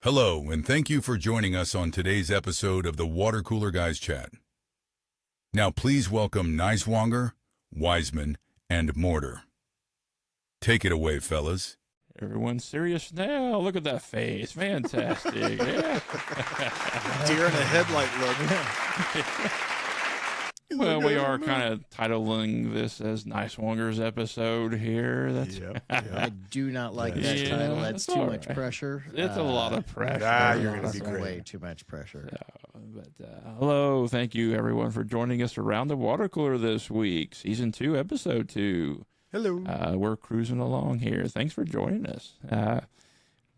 Hello, and thank you for joining us on today's episode of the Water Cooler Guys Chat. Now please welcome Nighswonger, Wiseman, and Mortar. Take it away, fellas. Everyone's serious now. Look at that face. Fantastic. Yeah. Deer in a headlight look. Well, we are kind of titling this as Nighswonger's episode here. That's I do not like that Yeah, title. That's too all much right. pressure. It's a lot of pressure. You're going to That's be great. way too much pressure. But hello, thank you everyone for joining us around the water cooler this week, season 2, episode 2. Hello. We're cruising along here. Thanks for joining us.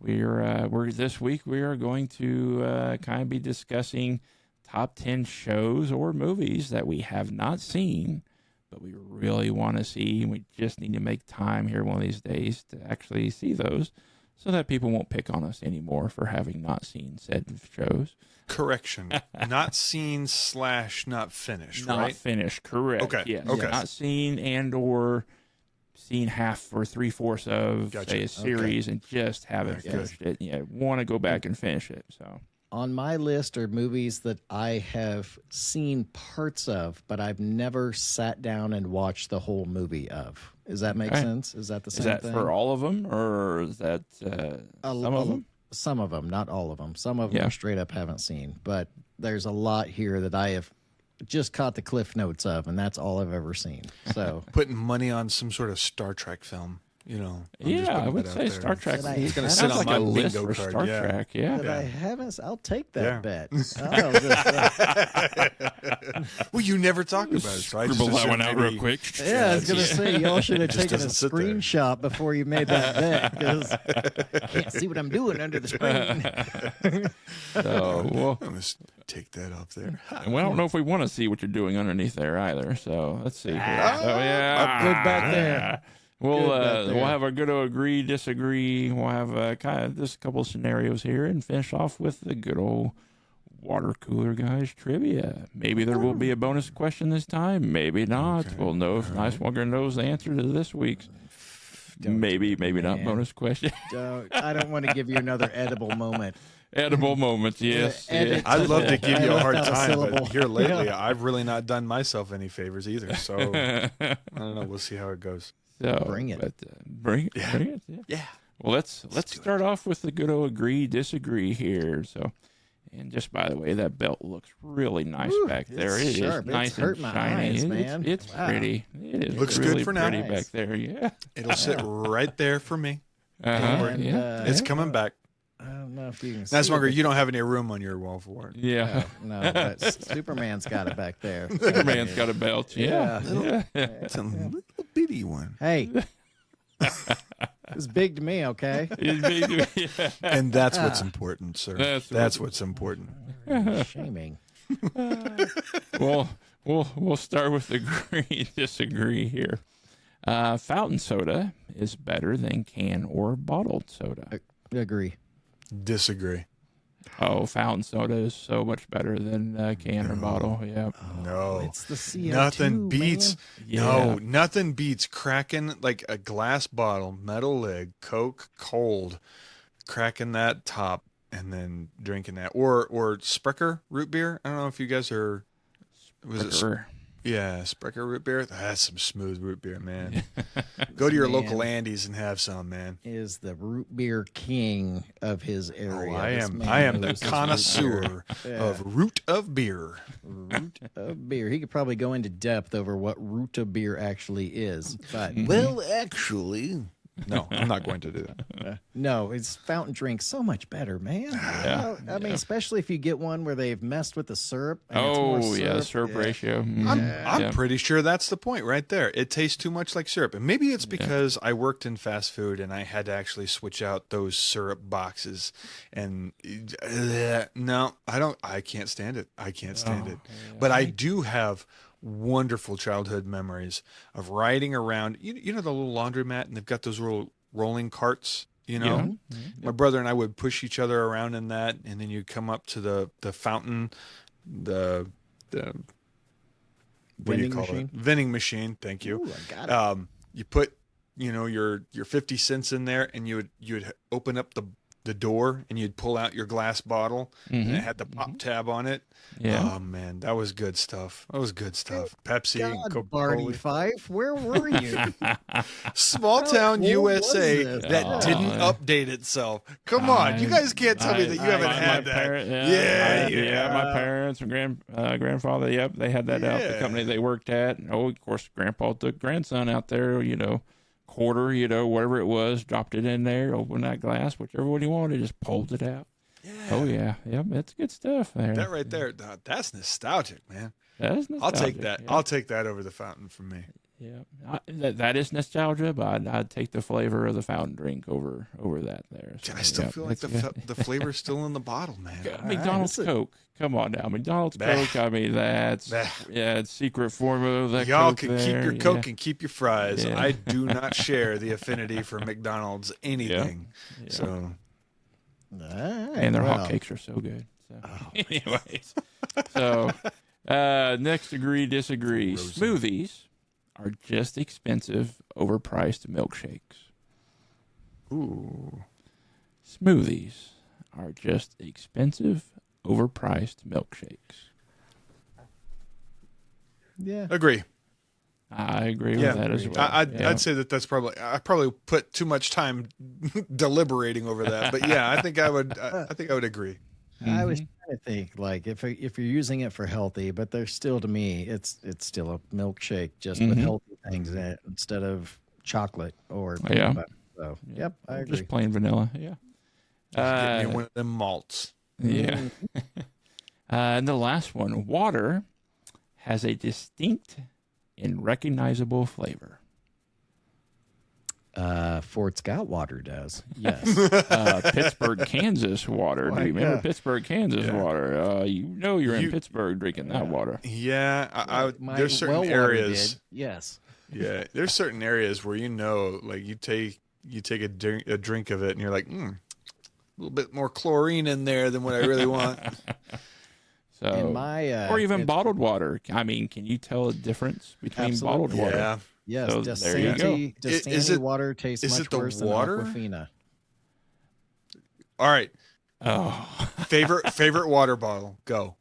We're this week we are going to kind of be discussing top 10 shows or movies that we have not seen, but we really want to see, and we just need to make time here one of these days to actually see those, so that people won't pick on us anymore for having not seen said shows. Correction. Not seen / not finished, Not right? finished, correct? Okay, Yes. okay. Not seen and or seen half or 3/4 of Gotcha. say a series and just haven't Okay. finished it. Yeah, want to go back and finish it. So On my list are movies that I have seen parts of, but I've never sat down and watched the whole movie of. Does that make Okay. sense? Is that the same is that thing? for all of them, or is that some of them? Some of them, not all of them. Some of them Yeah. I straight up haven't seen, but there's a lot here that I have just caught the cliff notes of, and that's all I've ever seen. So Putting money on some sort of Star Trek film, you know. I'm just Yeah, I putting would that say out there. Star Trek. That I It's going to Sounds sit Sounds on like my a list bingo for card. Star yeah. Trek. Yeah. that I haven't. I'll take that Yeah. bet. I'll just, Well, you never talk about it, so I just Scribble that assumed one out maybe- real quick. yeah, I was gonna say y'all should have Just taken a doesn't sit there. screenshot before you made that bet, because I can't see what I'm doing under the screen. So, well, I'm going to take that off there. and we don't know if we want to see what you're doing underneath there either. So let's see. Here. So yeah, Good back there. We'll Good back there. we'll have our good old agree, disagree. We'll have kind of just a couple of scenarios here, and finish off with the good old water cooler guys trivia. Maybe there will be a bonus question this time. Maybe not. Okay. We'll know if Nighswonger knows the answer to this week's. Maybe not man. bonus question. I don't want to give you another edible moment. Edible moments, yes. edit. Yeah. I'd love to give you a hard Without a time, syllable. but here lately, I've really not done myself any favors either. So I don't know. We'll see how it goes. So, Bring it. But, bring it. Bring it. Yeah. Yeah. Well, let's start off with the good old agree, disagree here. So, and just by the way, that belt looks really nice Whew, back there. it's It is sharp. It's nice hurt and my shiny. eyes, It's- man. It's Wow. pretty. It is Looks good really for now. pretty Nice. back there. Yeah. It'll sit right there for me. Uh-huh. And, Yeah. It's coming back. I don't know if you can see That's longer. it, You don't have any room on your wall for it. Yeah. No, but Superman's got it back there. Superman's got a belt. Yeah. Yeah. It's a little bitty one. Hey, it's big to me, okay? Yeah. And that's what's important, sir. That's That's what's important. Shaming. Well, we'll start with agree, disagree here. Fountain soda is better than can or bottled soda. Agree. Disagree. Oh, fountain soda is so much better than can or bottle. Yeah. No. It's the CO2, Nothing beats. Yeah. No, nothing beats cracking like a glass bottle, metal lid, Coke cold, cracking that top, and then drinking that. Or Sprecher root beer. I don't know if you guys are. Was it? Sure. Yeah, Sprecher root beer. That's some smooth root beer, man. Go to your local Andy's and have some, man. Is the root beer king of his Oh, area. I This am. man I am the knows his root connoisseur beer. of root of beer. Root of beer. He could probably go into depth over what root of beer actually is, but Well, actually, no, I'm not going to do that. no, it's fountain drink so much better, man. Yeah. I mean, especially if you get one where they've messed with the syrup. and it's more Oh, yeah, syrup Yeah. ratio. I'm Yeah. pretty sure that's the point right there. It tastes too much like syrup. And maybe it's because I worked in fast food and I had to actually switch out those syrup boxes. And no, I can't stand it. I can't stand it. But I do have wonderful childhood memories of riding around. You know the little laundromat, and they've got those little rolling carts. You know, my brother and I would push each other around in that, and then you'd come up to the fountain, the what do you Vending call machine? it? Vending machine. Thank you. Ooh, I got it. You put, your 50 cents in there, and you would open up the the door and you'd pull out your glass bottle and it had the pop tab on it. Yeah. Oh man, that was good stuff. That was good stuff. Pepsi and God, Barney Coca-Cola. Fife, where were you? Small How town cool USA was this? that Oh, didn't yeah. update itself. Come on, you guys can't tell me that you haven't had that. Yeah. My parents and grandfather. Yep, they had that out. The Yeah. company they worked at. Oh, of course, Grandpa took grandson out there. Quarter, whatever it was, dropped it in there, opened that glass, whichever one he wanted, just pulled it out. Yeah. Oh yeah, yep, that's good stuff there. That right there, that's nostalgic, man. That is I'll take nostalgic, that. Yeah. I'll take that over the fountain from me. Yeah, that is nostalgia, but I'd take the flavor of the fountain drink over that there. So, I still yeah, feel like that's the flavor's still in the bottle, man. good. McDonald's right. Coke. Come on now, McDonald's Bah. Coke. I mean, that's Bah. it's secret formula of that Y'all Coke can keep there. your Yeah. Coke and keep your fries. Yeah. I do not share the affinity for McDonald's anything. Yeah. So All right, And their well, hotcakes are so good. So. Oh. Anyways, so next agree, disagree. Smoothies are just expensive, overpriced milkshakes. ooh. Smoothies are just expensive, overpriced milkshakes. Yeah. Agree. I agree Yeah. with that as well. I'd say that's probably I probably put too much time deliberating over that. But yeah, I think I would agree. I was Mm-hmm. trying to think, like, if you're using it for healthy, but there's still, to me, it's still a milkshake just with Mhm. healthy things in it instead of chocolate or Yeah. peanut butter. So, Yeah. yep, I agree. Just plain vanilla. Yeah. Get me one of them malts. Yeah. And the last one, water has a distinct and recognizable flavor. Fort Scott water does. Yes. Pittsburgh, Kansas water. Do you remember yeah. Pittsburgh, Kansas Yeah. water? You're in You- Pittsburgh drinking that water. Yeah, My there's certain well water areas. did, yes. Yeah, there's certain areas where like you take a drink of it and you're like, a little bit more chlorine in there than what I really want. So, In my or even it's- bottled water. I mean, can you tell a difference between Absolutely. bottled water? Yeah. Yes, So there you go. Is it- water tastes is much it the worse water? than Aquafina. All right. Oh, Favorite water bottle. Go.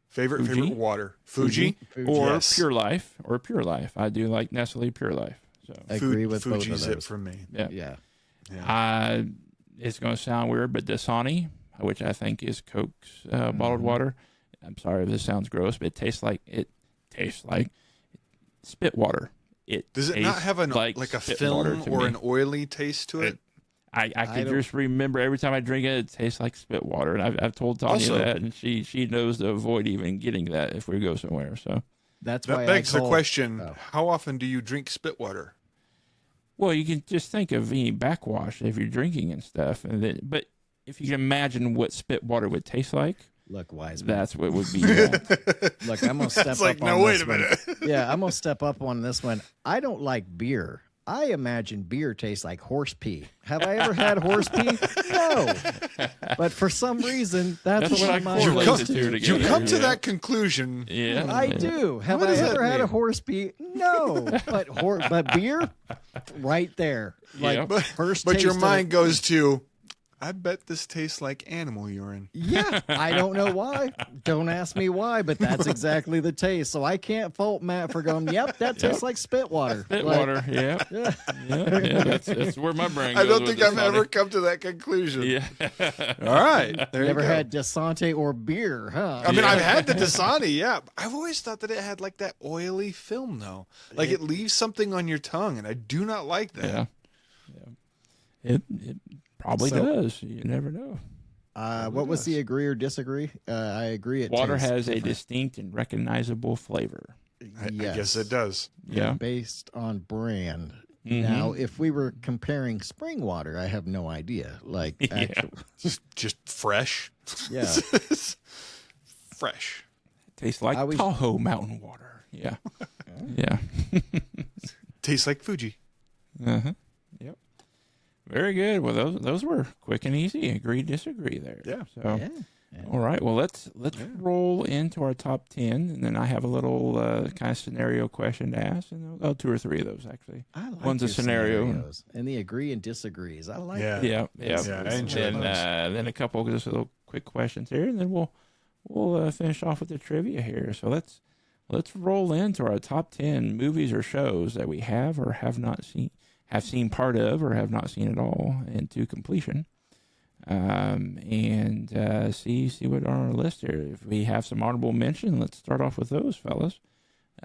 Fuji? Favorite water. Fuji. or Yes. Pure Life, I do like Nestle Pure Life. So Agree with both of Fuji's it those. for me. yeah, Yeah. It's going to sound weird, but Dasani, which I think is Coke's bottled water. I'm sorry if this sounds gross, but it tastes like spit water. Does it not tastes have like a spit film water to or me. an oily taste to it? I I could don't- just remember every time I drink it, it tastes like spit water, and I've told Tanya Also- that, and she knows to avoid even getting that if we go somewhere. So, That's why That begs the call- question: oh. how often do you drink spit water? well, you can just think of any backwash if you're drinking and stuff, but if you can imagine what spit water would taste like, Look, Wiseman. that's what would be. Look, I'm gonna step It's up like, on no, this wait a one. minute. Yeah, I'm gonna step up on this one. I don't like beer. I imagine beer tastes like horse pee. Have I ever had horse pee? No. But for some reason, that's That's what what I my mind correlate goes the two to. together. You come to Yeah. that conclusion. Yeah, I do. Have What I does that ever had a mean? horse pee? No. But beer, right there. Like Yeah. first But your taste of mind it. goes to, I bet this tastes like animal urine. Yeah, I don't know why. Don't ask me why, but that's exactly the taste. So I can't fault Matt for going, yep, that tastes like spit water. spit Like, water. Yeah, yeah. That's where my brain goes. I don't with think I've Dasani. ever come to that conclusion. Yeah. All right. There Never you go. had Desante or beer, huh? I mean, Yeah. I've had the Dasani, yeah. I've always thought that it had like that oily film, though. Like it leaves something on your tongue, and I do not like that. Yeah. It probably So- does. You never know. What was the agree or disagree? I agree. It Water tastes has a different. distinct and recognizable flavor. I Yes. guess it does. Yeah. Based on brand. Mhm. Now, if we were comparing spring water, I have no idea. Like, Yeah. actual, Just fresh. yeah. Fresh. Tastes like I was- Tahoe mountain water. Yeah. Yeah. Tastes like Fuji. Uh-huh. Yep. Very good. Well, those were quick and easy. Agree, disagree there. Yeah. So, Yeah. All right. Well, let's roll into our top 10, and then I have a little kind of scenario question to ask, and two or three of those actually. I like One's a your scenario. scenarios and the agree and disagrees. I like Yeah. that. Yeah. Yeah, I enjoy And then a couple just little quick questions here, and then we'll finish off with the trivia here. So let's roll into our top 10 movies or shows that we have or have not seen, have seen part of, or have not seen at all, into completion. And see what are on our list here. If we have some honorable mention, let's start off with those, fellas.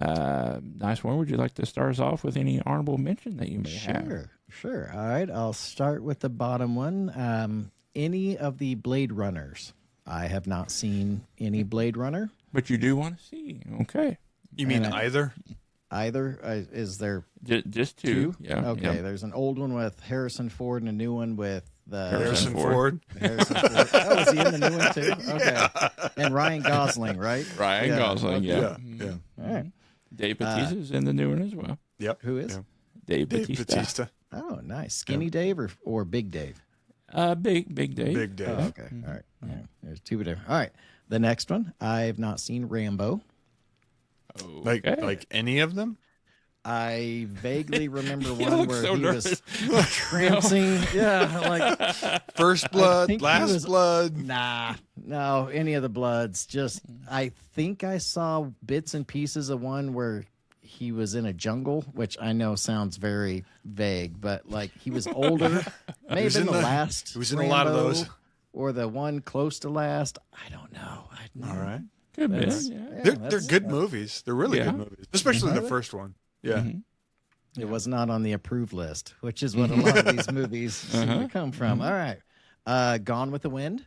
Nighswonger, would you like to start us off with any honorable mention that you may have? Sure. All right, I'll start with the bottom one. Any of the Blade Runners. I have not seen any Blade Runner. But you do want to see. Okay. You mean And either? Either is there Just two? Yeah. Okay, yeah. there's an old one with Harrison Ford and a new one with Harrison Ford. Ford. Harrison Ford. Oh, is he in the new one too? Okay. And Ryan Gosling, right? Ryan Gosling, yeah. Yeah. Mhm. Yeah. All right. Dave Bautista's in the new one as well. Yep. Who is? Yeah. Dave Dave Bautista. Bautista. Oh, nice. Skinny Dave or Big Dave? Big Dave. Big Dave. Oh, okay. All right. Yeah. There's two different. All right. The next one, I've not seen Rambo. Okay. Like any of them? I vaguely remember You one look where so he nervous. was trancing. Yeah, like First blood, think he last was- blood. nah, no, any of the Bloods. Just I think I saw bits and pieces of one where he was in a jungle, which I know sounds very vague, but like he was older. May have was been in the the- last. he was in a lot of Rambo, those. or the one close to last. I don't know. All right. Good man. That's- Yeah. Yeah, They're that's- good movies. They're really Yeah. good movies, especially the Mhm. first one. Yeah. Mhm. It was not on the approved list, which is what a lot of these movies seem to come from. All right. Gone with the Wind.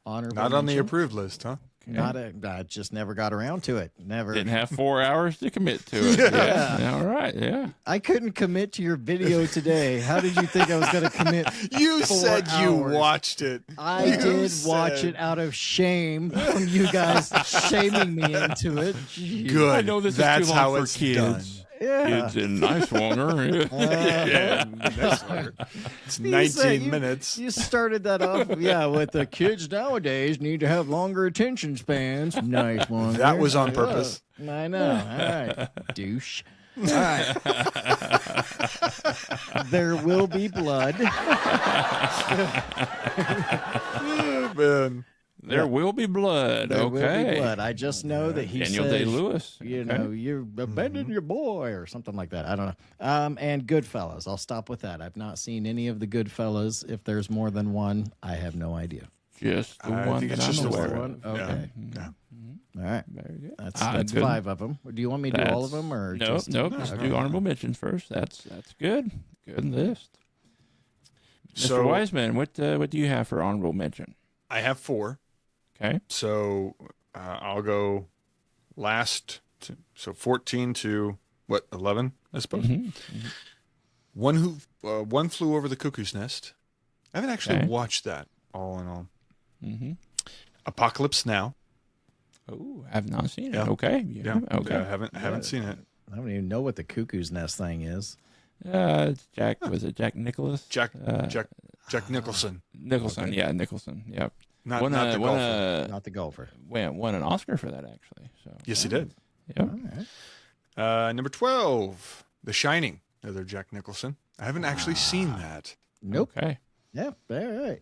Honorable Not on the mention. approved list, huh? I just never got around to it. Never. Didn't have 4 hours to commit to it. Yeah. All right. Yeah. I couldn't commit to your video today. How did you think I was going to commit? You 4 said you hours. watched it. I You did watch said- it out of shame from you guys shaming me into it. Jeez. Good. I know this That's is too long how for it's kids. Yeah. Kids in Nighswonger. Yeah. It's You 19 said you- minutes. You started that off, with the kids nowadays need to have longer attention spans. Nice one. That was on purpose. I know. All right, douche. All right. There will be blood. Man. There will be blood. There okay. will be blood. I just know that he Daniel says, Day-Lewis. you Okay. know, you abandoned your boy or something like that. I don't know. And Goodfellas. I'll stop with that. I've not seen any of the Goodfellas. If there's more than one, I have no idea. Just the I one think that it's just I'm the aware one. of. Okay. Yeah. All right. Very good. That's good. 5 of them. Do you want me to do all of them or Nope, just nope. Just do honorable mentions first. That's good. Good list. Mr. So Wiseman, what do you have for honorable mention? I have 4. Okay. So I'll go last. So 14 to 11, I suppose. Mhm. One Flew Over the Cuckoo's Nest. I haven't actually Okay. watched that. All in all, Mm-hmm. Apocalypse Now. Oh, I've not seen it. Yeah. Okay. Yeah. Okay. I haven't seen it. I don't even know what the cuckoo's nest thing is. It's Jack. Was it Jack Nicholas? Jack Nicholson. Nicholson. Yeah, Nicholson. Yep. Not Won the golfer. Not the golfer. Won an Oscar for that actually. So Yes, he did. Yep. All right. Number 12, The Shining. Another Jack Nicholson. I haven't actually seen that. Nope. Okay. Yep. All right.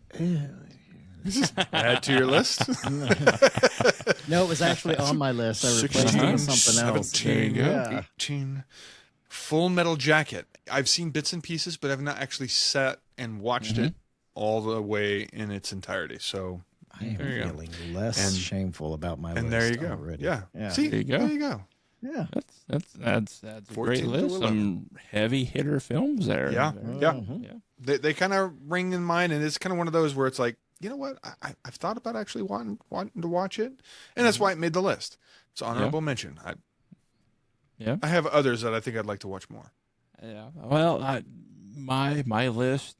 Add to your list. No, it was actually on my list. I replaced it 16, with something else. 17, There you go. 18. Full Metal Jacket. I've seen bits and pieces, but I've not actually sat and watched it all the way in its entirety. So, I am There you go. feeling less And- shameful about my list. and there you go. Already. Yeah. Yeah. See, There you go. There you go. Yeah. That's a 14 great to list. 11. Some heavy hitter films there. Yeah. Very- Yeah. Mhm. Yeah. They kind of ring in mind, and it's kind of one of those where it's like, you know what? I've thought about actually wanting to watch it, and that's why it made the list. It's honorable mention. Yeah. I have others that I think I'd like to watch more. Yeah. Well, my list.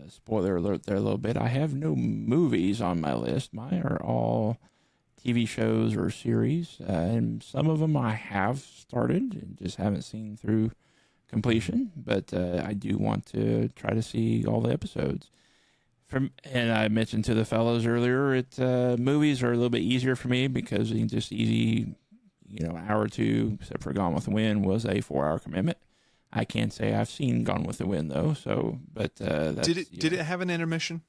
Spoiler alert there a little bit. I have no movies on my list. Mine are all TV shows or series, and some of them I have started and just haven't seen through completion. But I do want to try to see all the episodes. And I mentioned to the fellows earlier, movies are a little bit easier for me because it's just easy, hour or two, except for Gone with the Wind was a 4-hour commitment. I can't say I've seen Gone with the Wind though. So, but that's, did it have an intermission?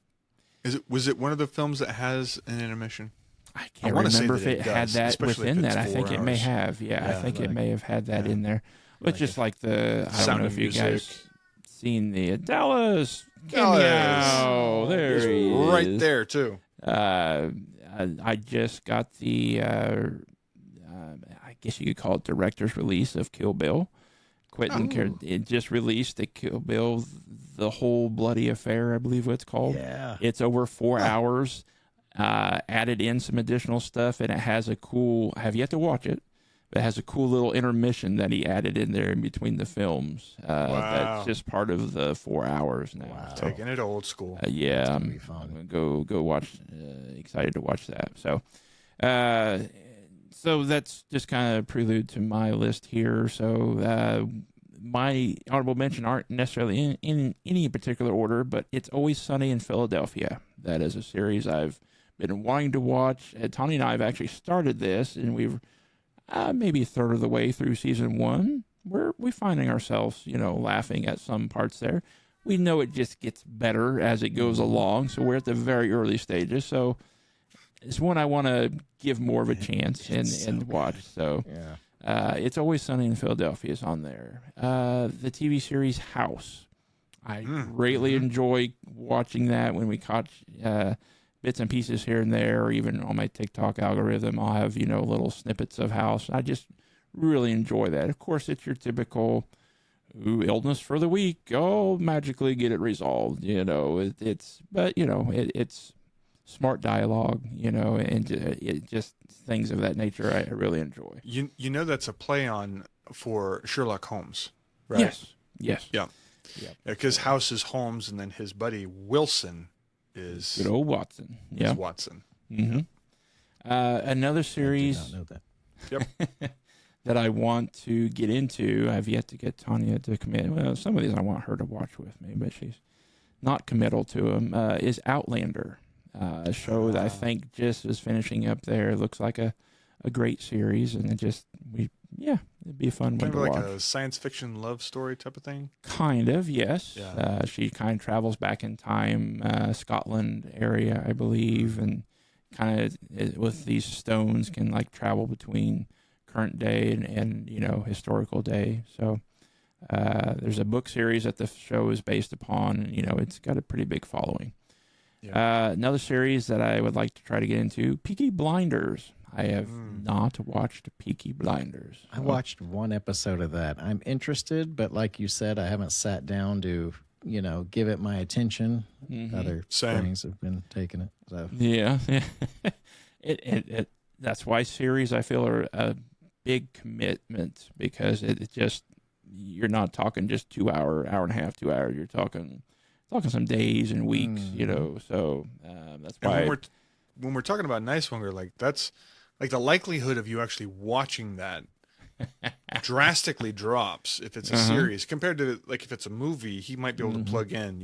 Was it one of the films that has an intermission? I can't remember if it had that within that. I think 4 it may hours. have. Yeah, I think it may have had that in there. But just like I don't Sound know of if you Music. guys seen the Dallas. Dallas. There He's he is. right there too. I just got the, I guess you could call it director's release of Kill Bill. Quentin it just released the Kill Bill, the whole bloody affair, I believe what it's called. Yeah. It's over 4 hours. Added in some additional stuff, and it has a cool. I have yet to watch it, but it has a cool little intermission that he added in there in between the films. That's just part of the 4 hours now. Wow. So, Taking it old school. yeah, gonna be fun. I'm gonna go watch. Excited to watch that. So, so that's just kind of prelude to my list here. So, my honorable mention aren't necessarily in any particular order, but It's Always Sunny in Philadelphia. That is a series I've been wanting to watch. Tony and I have actually started this, and we've maybe a third of the way through season 1. We're finding ourselves, laughing at some parts there. We know it just gets better as it goes along, so we're at the very early stages. So it's one I want to give more of a chance and watch. So Yeah. It's Always Sunny in Philadelphia is on there. The TV series House. I greatly enjoy watching that when we catch bits and pieces here and there, or even on my TikTok algorithm, I'll have, little snippets of House. I just really enjoy that. Of course, it's your typical illness for the week. Oh, magically get it resolved. It's smart dialogue, and it just things of that nature I really enjoy. That's a play on for Sherlock Holmes, right? Yes. Yeah. Because House is Holmes, and then his buddy Wilson is Good old Watson. Yeah. Watson. Mm-hmm. Another series I did not know that. Yep. that I want to get into, I've yet to get Tanya to commit. Well, some of these I want her to watch with me, but she's not committal to them, is Outlander. A show that I think just is finishing up there. It looks like a great series, and it'd be a fun one Kind to of like watch. a science fiction love story type of thing. Kind of, yes. Yeah. She kind of travels back in time, Scotland area, I believe, and kind of with these stones can like travel between current day and historical day. So there's a book series that the show is based upon, and it's got a pretty big following. Yeah. Another series that I would like to try to get into, Peaky Blinders. I have not watched Peaky Blinders. I watched one episode of that. I'm interested, but like you said, I haven't sat down to, give it my attention. Other Same. things have been taking it. So Yeah. It that's why series I feel are a big commitment, because it just, you're not talking just 2 hour and a half, 2 hours. You're talking some days and weeks, so that's why. And when we're talking about Nighswonger, like that's like the likelihood of you actually watching that drastically drops if it's a series compared to like if it's a movie. He might be able to plug in,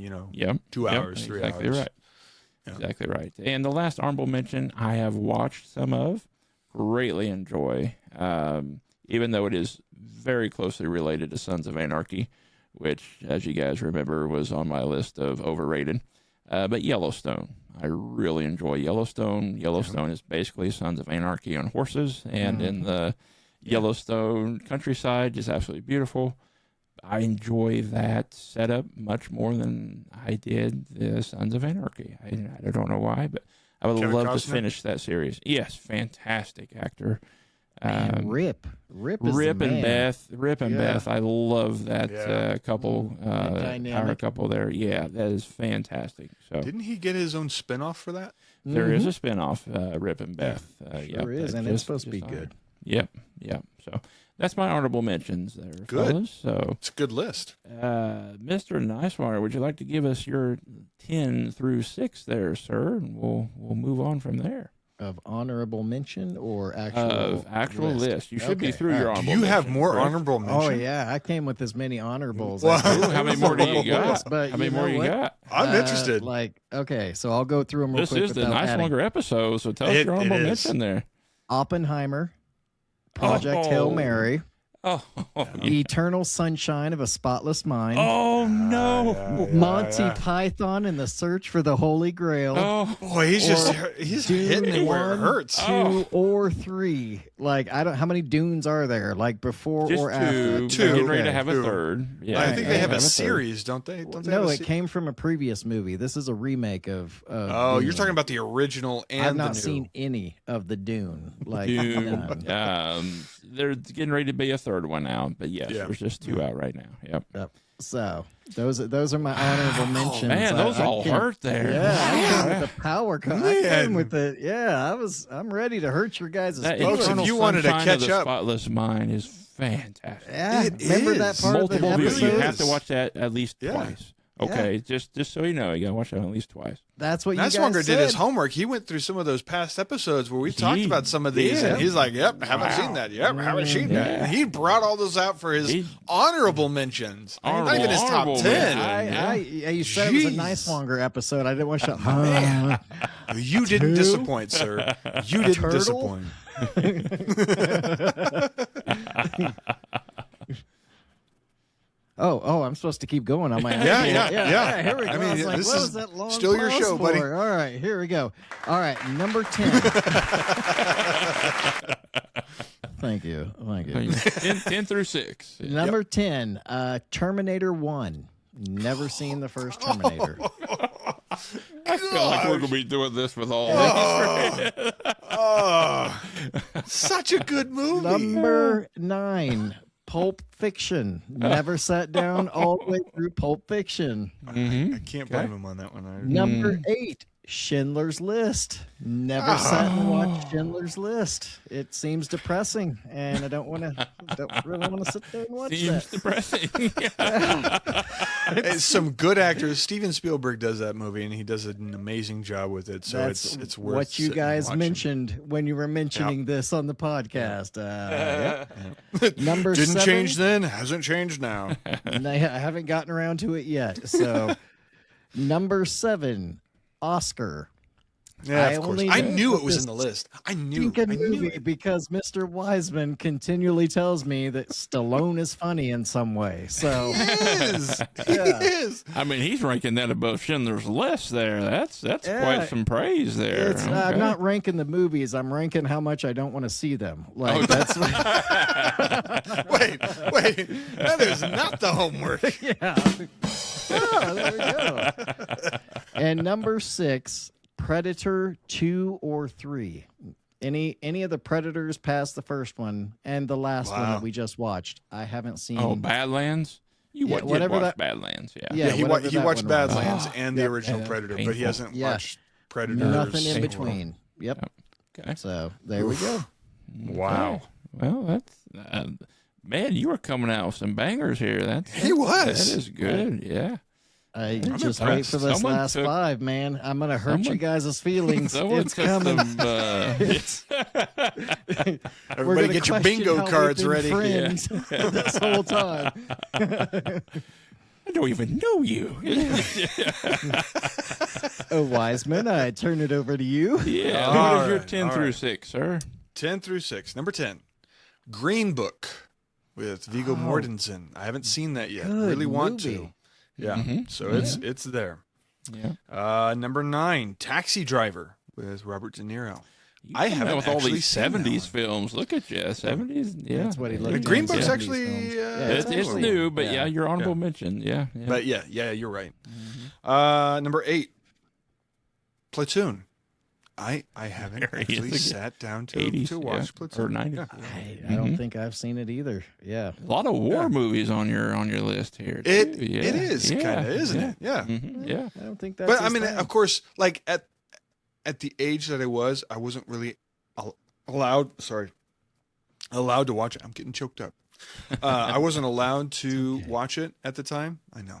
2 hours, 3 exactly hours. Right. Yeah. Exactly right. And the last honorable mention I have watched some of, greatly enjoy, even though it is very closely related to Sons of Anarchy, which, as you guys remember, was on my list of overrated. But Yellowstone. I really enjoy Yellowstone. Yellowstone is basically Sons of Anarchy on horses, and in the Yellowstone countryside, just absolutely beautiful. I enjoy that setup much more than I did the Sons of Anarchy. I don't know why, but I would Kevin love Costner? to finish that series. Yes, fantastic actor. and Rip is Rip the and man. Beth. I love that couple, power dynamic. couple there. Yeah, that is fantastic. So Didn't he get his own spinoff for that? there is a spinoff, Rip and Beth. Sure is, and it's supposed to be good. Yep. So that's my honorable mentions there, Good. fellas. So, It's a good list. Mr. Nighswonger, would you like to give us your 10 through 6 there, sir? And we'll move on from there. of honorable mention or actual actual list. You should be Okay, through all your right. Do honorable you have mentions, more correct? honorable mention? Oh yeah, I came with as many honorables. Wow. as- Ooh, how many more do you got? Yes, but How many you more know you what? got? I'm interested. Like, okay, so I'll go through them real This quick is the without adding. Nighswonger episode, so tell us It- your honorable it is. mention there. Oppenheimer, Project Hail Oh. Mary, Oh, Eternal Sunshine of a Spotless Mind, oh no! Monty yeah. Python and the Search for the Holy Grail. Oh, Boy, he's hitting it where it hurts. Two or three. Like I don't. How many Dunes are there? Like before just or two. after? Two. Getting ready to Okay. have a Two. third. Yeah, I think they have a third. series, don't they? Don't they No, have a it se- came from a previous movie. This is a remake of. Oh, you're Dune. talking about the original and I've the not new. seen any of the Dune. Like Dune. none. They're getting ready to be a third one out, but yes, Yeah. there's just two out right now. Yep. Yep. So those are my honorable mentions. Man, those all came- hurt there. Yeah, I came with the power. I Man. came with the. Yeah, I'm ready to hurt your guys' That Folks, if Eternal you wanted to Sunshine catch of the up- Spotless Mind is fantastic. Yeah, It remember that is. part Multiple of the views. episode? You It have to is. watch that at least Yeah. twice. Okay, just so you know, you gotta watch that at least twice. That's what you guys Nighswonger said. did his homework. He went through some of those past episodes where we talked He about some of these, did. and he's like, "Yep, haven't Wow. seen that. Yep, haven't seen that." Yeah. And he brought all those out for his He- honorable mentions. Not even his top Honorable 10. mention. You said it was a Jeez. Nighswonger episode. I didn't watch that. Man. You didn't Two? disappoint, sir. You didn't Turtle? disappoint. Oh, I'm supposed to keep going on my Yeah. Here we go. I mean, I was like, this what is was that long still your pause show, buddy. for? All right, here we go. All right, number 10. Thank you. 10 through 6. Number 10, Terminator 1. Never seen the first Terminator. I feel like we're gonna be doing this with all these. Oh, such a good movie. Number 9, Pulp Fiction. Never sat down all the way through Pulp Fiction. Mm-hmm. I can't blame him on that one. either. Number 8, Schindler's List. Never sat and watched Schindler's List. It seems depressing, and I don't really want to sit there and watch Seems that. depressing. It's some good actors. Steven Spielberg does that movie, and he does an amazing job with it. So That's it's worth what you sitting and guys watching. mentioned when you were mentioning this on the podcast. Number Didn't 7, change then, hasn't changed now. and I haven't gotten around to it yet. So, number 7, Oscar. Yeah, I of course. only I know knew what it was this in the list. I knew Stinking it. movie because Mr. Wiseman continually tells me that Stallone is funny in some way. So He is. He Yeah. is. I mean, he's ranking that above Schindler's List there. That's Yeah. quite some praise there. it's Okay. I'm not ranking the movies. I'm ranking how much I don't want to see them. Like that's Wait. That is not the homework. yeah. Oh, there we go. And number 6, Predator 2 or 3. Any of the Predators past the first one and the last one Wow. that we just watched. I haven't seen. Oh, Badlands. You Yeah, did whatever watch that- Badlands, yeah. Yeah, he whatever that watched one was. Badlands and the Yep. original Yeah, Predator, but he painful. hasn't Yeah. watched Predators. Nothing in Painful. between. Yep. Okay. So there we go. Wow. Okay. Well, that's man. You were coming out with some bangers here. He was. That is good. Yeah. I just wait impressed. for this Someone last took- 5, man. I'm gonna hurt you someone- guys' feelings. Someone It's took coming. some. We're Everybody gonna get your question bingo how we've cards been ready. friends this whole time. I don't even know you. Oh, Wiseman, I turn it over to you. Yeah. All What is your right, 10 all through right. 6, sir? 10 through 6. Number 10, Green Book with Viggo Mortensen. I haven't seen that yet. Good Really want movie. to. Yeah. Mhm. So it's there. Yeah. Number 9, Taxi Driver with Robert De Niro. You I come out haven't with all actually these seen that 70s one. films. Look at you, 70s. Yeah, That's what he The looked Green at. Book's 70s actually films. it's It's actually- new, but yeah, yeah. your honorable mention. Yeah. But yeah, you're right. Number 8, Platoon. I haven't There he is actually again. sat down 80s, to watch yeah, Platoon. or 90s. Yeah. I don't think I've seen it either. Yeah. A lot of war movies on your list here. Too. It yeah. is yeah. kind of, isn't yeah. it? Yeah. Mhm, yeah. I don't think that's But I his mean, thing. of course, like at the age that I wasn't really allowed to watch it. I'm getting choked up. I wasn't allowed to watch it at the time. I know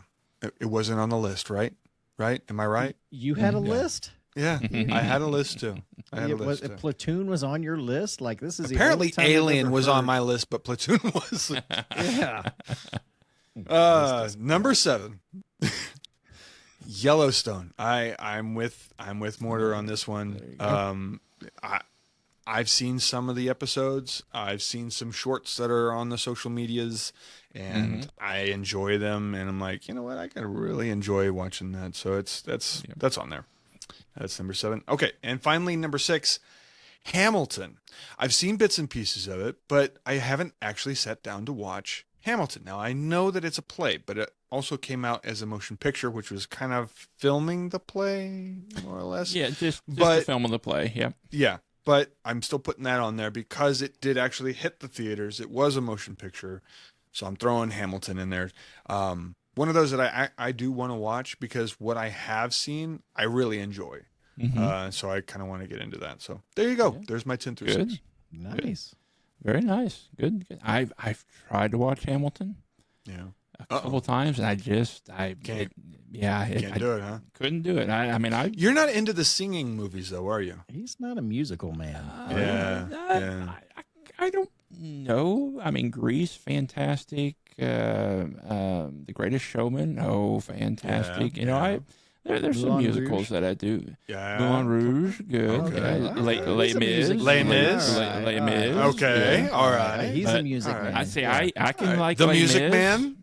it wasn't on the list, right? Right? Am I right? You had a Yeah. list? Yeah, I had a list too. I had a list too. Platoon was on your list. Like this is Apparently the only time I've Alien ever was on heard- my list, but Platoon wasn't. Yeah. Number 7. Yellowstone. I'm with Mortar on this one. I've seen some of the episodes. I've seen some shorts that are on the social medias, and I enjoy them. And I'm like, you know what? I gotta really enjoy watching that. So that's on there. That's number 7. Okay, and finally number 6, Hamilton. I've seen bits and pieces of it, but I haven't actually sat down to watch Hamilton. Now I know that it's a play, but it also came out as a motion picture, which was kind of filming the play, more or less. Yeah, just the film of the play. Yep. Yeah, but I'm still putting that on there because it did actually hit the theaters. It was a motion picture, so I'm throwing Hamilton in there. One of those that I do want to watch because what I have seen, I really enjoy. So I kind of want to get into that. So there you go. Yeah. There's my 10 through 6. Nice. Good. Very nice. Good. I've tried to watch Hamilton. Yeah. A couple times, and I can't do it, huh? Couldn't do it. I mean, You're not into the singing movies, though, are you? He's not a musical man. I don't know. I mean, Grease, fantastic. The Greatest Showman, fantastic. There's some musicals that I do. Yeah. Moulin Rouge, good. Okay. Les Mis. Les Mis. Les Mis. Okay. Good. All right. He's a music man. I say I can like The Les Music Mis. Man.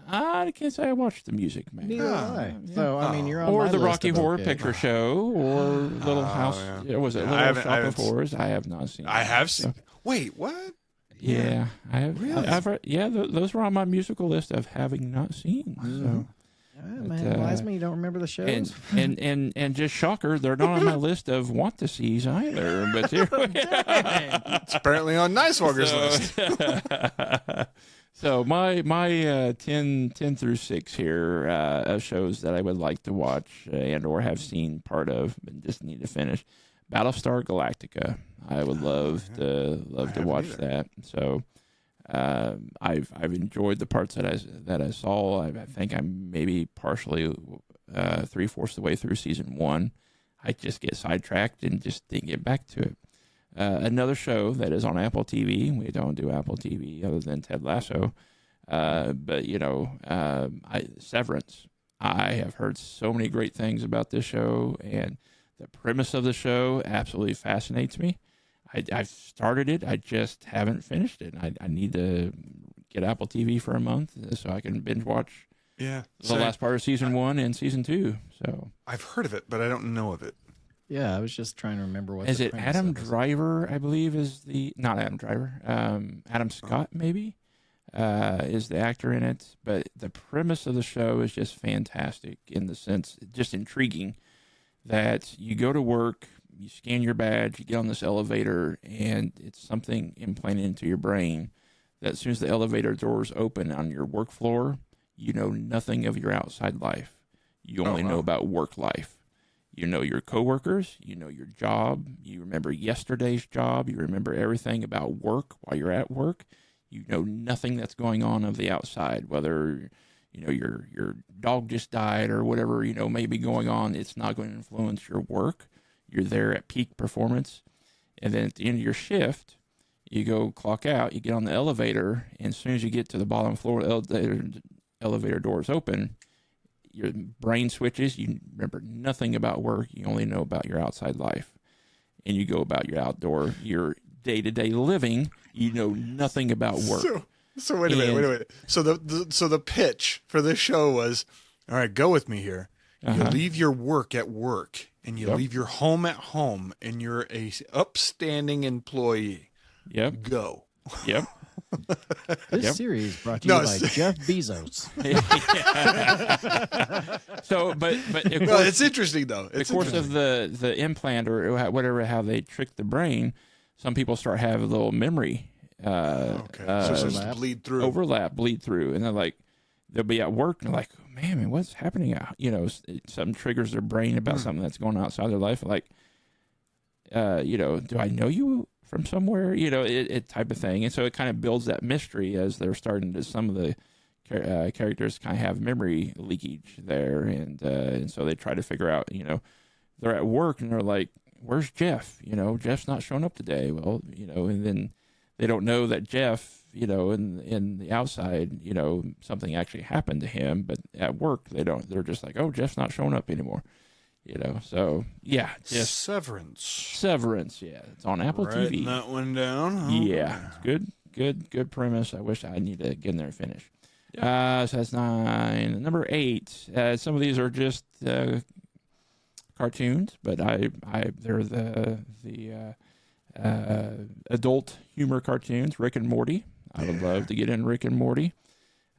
I can't say I watched The Music Man. Neither do I. So I mean, you're on or my the list Rocky of Horror okay. Picture Show, or Little House. Yeah. Was it Yeah, I Little Shop haven't of Horrors? I have not seen. I that. have seen. Wait, what? Yeah, I have. Really? Those were on my musical list of having not seen. So. Man, Wiseman, you don't remember the shows? And just shocker, they're not on my list of want to sees either. But It's apparently on Nighswonger's list. So my 10 through 6 here of shows that I would like to watch and or have seen part of, but just need to finish. Battlestar Galactica. I would love to watch that. So I've enjoyed the parts that I saw. I think I'm maybe partially 3/4 of the way through season 1. I just get sidetracked and just didn't get back to it. Another show that is on Apple TV. We don't do Apple TV other than Ted Lasso. But Severance. I have heard so many great things about this show, and the premise of the show absolutely fascinates me. I've started it. I just haven't finished it. I need to get Apple TV for a month so I can binge watch the last part of season 1 and season 2. So I've heard of it, but I don't know of it. Yeah, I was just trying to remember what. Is it premise Adam of it. Driver? I believe is not Adam Driver. Adam Scott maybe is the actor in it. But the premise of the show is just fantastic in the sense, just intriguing, that you go to work, you scan your badge, you get on this elevator, and it's something implanted into your brain that as soon as the elevator doors open on your work floor, you know nothing of your outside life. You only know about work life. You know your coworkers, you know your job, you remember yesterday's job, you remember everything about work while you're at work. You know nothing that's going on of the outside, whether your dog just died or whatever may be going on. It's not going to influence your work. You're there at peak performance, and then at the end of your shift, you go clock out, you get on the elevator, and as soon as you get to the bottom floor, the elevator doors open, your brain switches, you remember nothing about work, you only know about your outside life, and you go about your day-to-day living, you know nothing about work. So wait a minute. So the pitch for this show was, all right, go with me here. You leave your work at work, and you leave your home at home, and you're a upstanding employee. Yep. Go. Yep. This series brought to you by Jeff Bezos. So, but of No, it's interesting though. Of course, of the implant or whatever, how they trick the brain, some people start having a little memory. So it's just bleed through, and they're like, they'll be at work and they're like, man, what's happening? Something triggers their brain about something that's going on outside their life. Like, do I know you from somewhere? It type of thing. And so it kind of builds that mystery as they're starting to, some of the characters kind of have memory leakage there. And so they try to figure out, they're at work and they're like, "Where's Jeff? Jeff's not showing up today." Well, and then they don't know that Jeff, in the outside, something actually happened to him, but at work they don't. They're just like, "Oh, Jeff's not showing up anymore." So yeah, just Severance. Yeah, it's on Apple Writing TV. that one down. Yeah, it's good premise. I wish I need to get in there and finish. So that's 9. Number 8. Some of these are just cartoons, but they're the adult humor cartoons. Rick and Morty. I would love to get in Rick and Morty.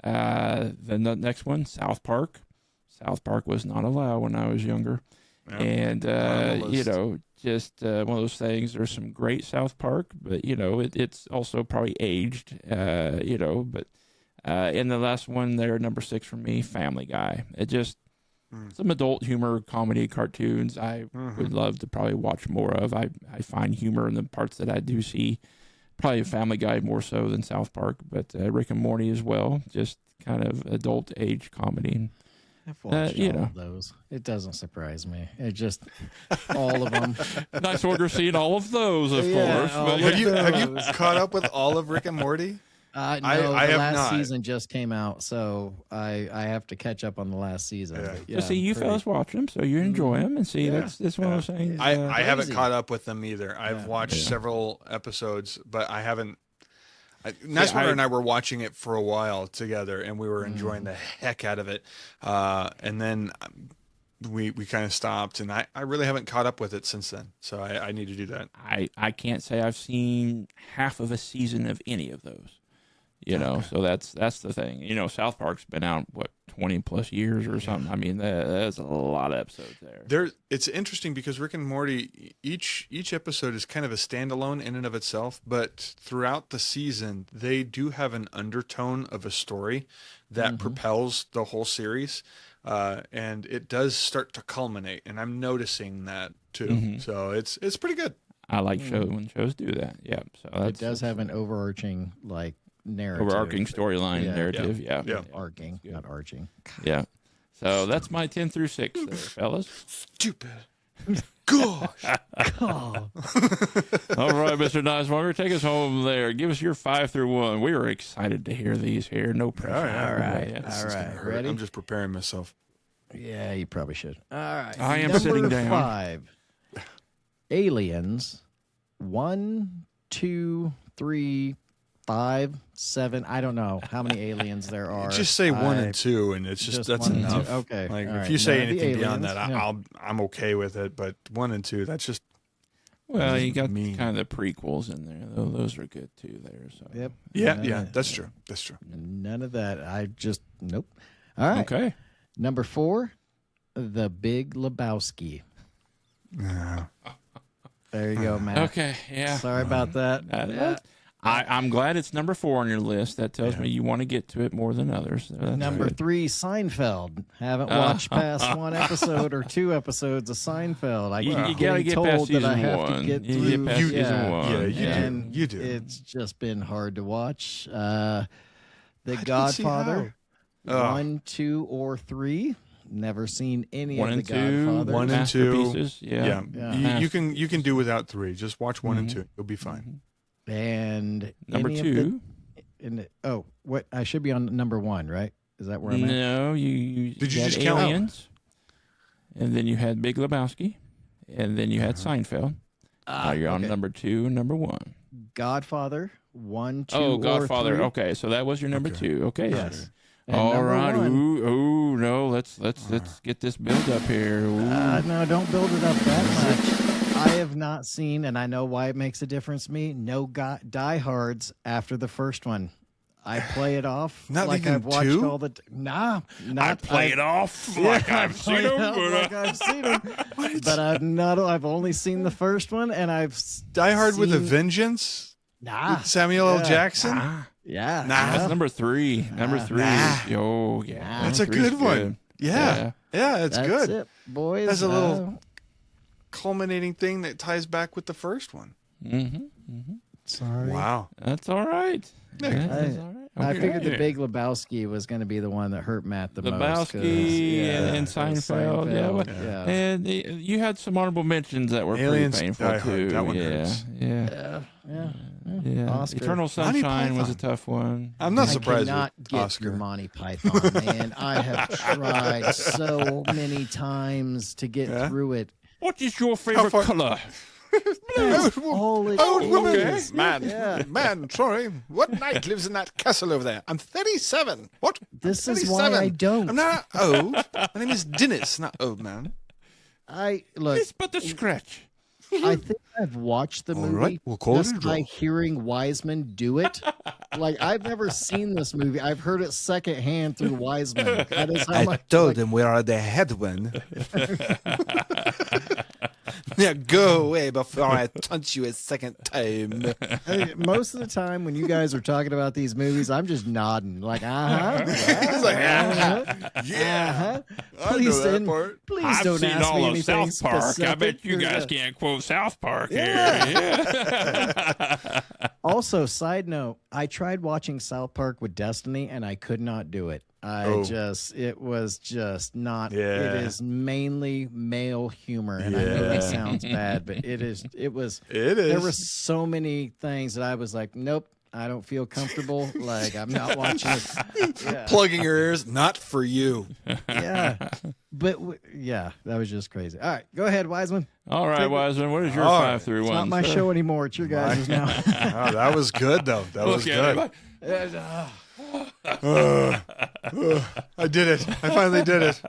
Then the next one, South Park. South Park was not allowed when I was younger. Yep. And, just one of those things. There's some great South Park, but, it's also probably aged, but in the last one there, number 6 for me, Family Guy. It just, some adult humor, comedy, cartoons I would love to probably watch more of. I find humor in the parts that I do see. Probably Family Guy more so than South Park, but Rick and Morty as well. Just kind of adult age comedy. I've watched all of those. It doesn't surprise me. It just all of them. Nighswonger seen all of those, of course. But Have you caught up with all of Rick and Morty? No, I the have last not. season just came out, so I have to catch up on the last season. Yeah. But yeah, see, you fellas watch them, so you enjoy them, and see that's one of those things. I haven't crazy. caught up with them either. I've watched several episodes, but I haven't. Nighswonger and I were watching it for a while together, and we were enjoying the heck out of it. And then we kind of stopped, and I really haven't caught up with it since then. So I need to do that. I can't say I've seen half of a season of any of those. So that's the thing. South Park's been out 20 plus years or something. I mean, that's a lot of episodes there. It's interesting because Rick and Morty, each episode is kind of a standalone in and of itself, but throughout the season they do have an undertone of a story that propels the whole series, and it does start to culminate. And I'm noticing that too. So it's pretty good. I like when shows do that. Yeah, so it does have an overarching narrative. Overarching storyline narrative. Yeah. Arcing, not arching. Yeah. So that's my 10 through 6 there, fellas. Stupid. Gosh. All right, Mr. Nighswonger, take us home there. Give us your 5 through 1. We are excited to hear these here. No pressure. All right. All right. Ready? I'm just preparing myself. Yeah, you probably should. All right. I am sitting down. 5. Aliens. 1, 2, 3, 5, 7. I don't know how many aliens there are. Just say 1 and 2, and it's just that's 1 and enough. 2. Okay. Like All if right. you say None of the anything beyond that, aliens? I'm okay with it. But 1 and 2, that's just well, you got kind of the prequels in there. Those are good too. There. So Yep. Yeah. That's true. That's true. None of that. I just nope. All right. Okay. Number 4, The Big Lebowski. There you go, Matt. Okay. Yeah. Sorry about that. I'm glad it's number 4 on your list. That tells me you want to get to it more than others. That's Number good. 3, Seinfeld. Haven't watched past 1 episode or 2 episodes of Seinfeld. I keep You gotta getting get told past that I season have 1. to get You through. get past season 1. Yeah, you do. It's just been hard to watch. The don't see Godfather. how. 1, 2, or 3. Never seen any 1 of and the 2. Godfathers. 1 and 2. Masterpieces. Yeah. Yeah. You can do without 3. Just watch 1 and 2. You'll be fine. And Number any 2. What I should be on number 1, right? Is that where I'm at? No, you Did you had just count? Aliens, and then you had Big Lebowski, and then you had Seinfeld. Now you're on number 2 and number 1. Godfather, 1, 2, Oh, Godfather. or 3. Okay, so that was your number 2. Okay. Yes. And All number right. 1. Ooh, no. Let's get this build up here. Ooh. No, don't build it up that much. I have not seen, and I know why it makes a difference to me, no diehards after the first one. I play it off Not like even I've watched 2? all the not I play it off like I've seen play it them. off like I've seen them. But I've only seen the first one, and I've Die Hard with a seen- Vengeance? Nah. With Samuel L. Yeah. Jackson? Yeah. Nah. That's number 3. Number 3. Nah. Oh, yeah. That's a Number 3 's good one. Yeah, it's That's good. it, boys. That's a little culminating thing that ties back with the first one. Mm-hmm. sorry. Wow. That's all right. Yeah. That's all right. I figured the Okay. Big Lebowski was going to be the one that hurt Matt the most. Lebowski and it was Seinfeld. Yeah, well, yeah. and you had some honorable mentions that were Aliens, pretty painful I heard too. that one yeah, hurts. yeah, Yeah. Oscar. Eternal Monty Sunshine was a Python. tough one. I'm not I surprised cannot with get Oscar. your Monty Python, man. I have tried so many times to get Yeah? through it. What is your favorite far- color? That's all it is. Man, sorry. What knight lives in that castle over there? I'm 37. What? This I'm is why 37. I don't. I'm not old. My name is Dennis, not old man. Look. It's but a scratch. I think I've watched the All movie right, we'll call just it a by draw. hearing Wiseman do it. Like I've never seen this movie. I've heard it secondhand through Wiseman. That is how much. him we are the headwind. Yeah, go away before I taunt you a second time. Most of the time when you guys are talking about these movies, I'm just nodding, like, It's like, uh-huh. I know Please that don't, part. please I've don't seen ask me all of anything South Park. I specific. bet you guys can't quote South Park here. Yeah. Also, side note, I tried watching South Park with Destiny and I could not do it. It was just not, Yeah. it is mainly male humor. And I know that sounds bad, but it is, It there were is. so many things that I was like, nope, I don't feel comfortable. Like, I'm not watching it. Yeah. Plugging your ears, not for you. Yeah. But that was just crazy. All right, go ahead, Wiseman. All right, Wiseman, what is your All 5 right. through It's 1? not my show anymore. It's your guys' now. Oh, that was good, though. That was good. I did it. I finally did it.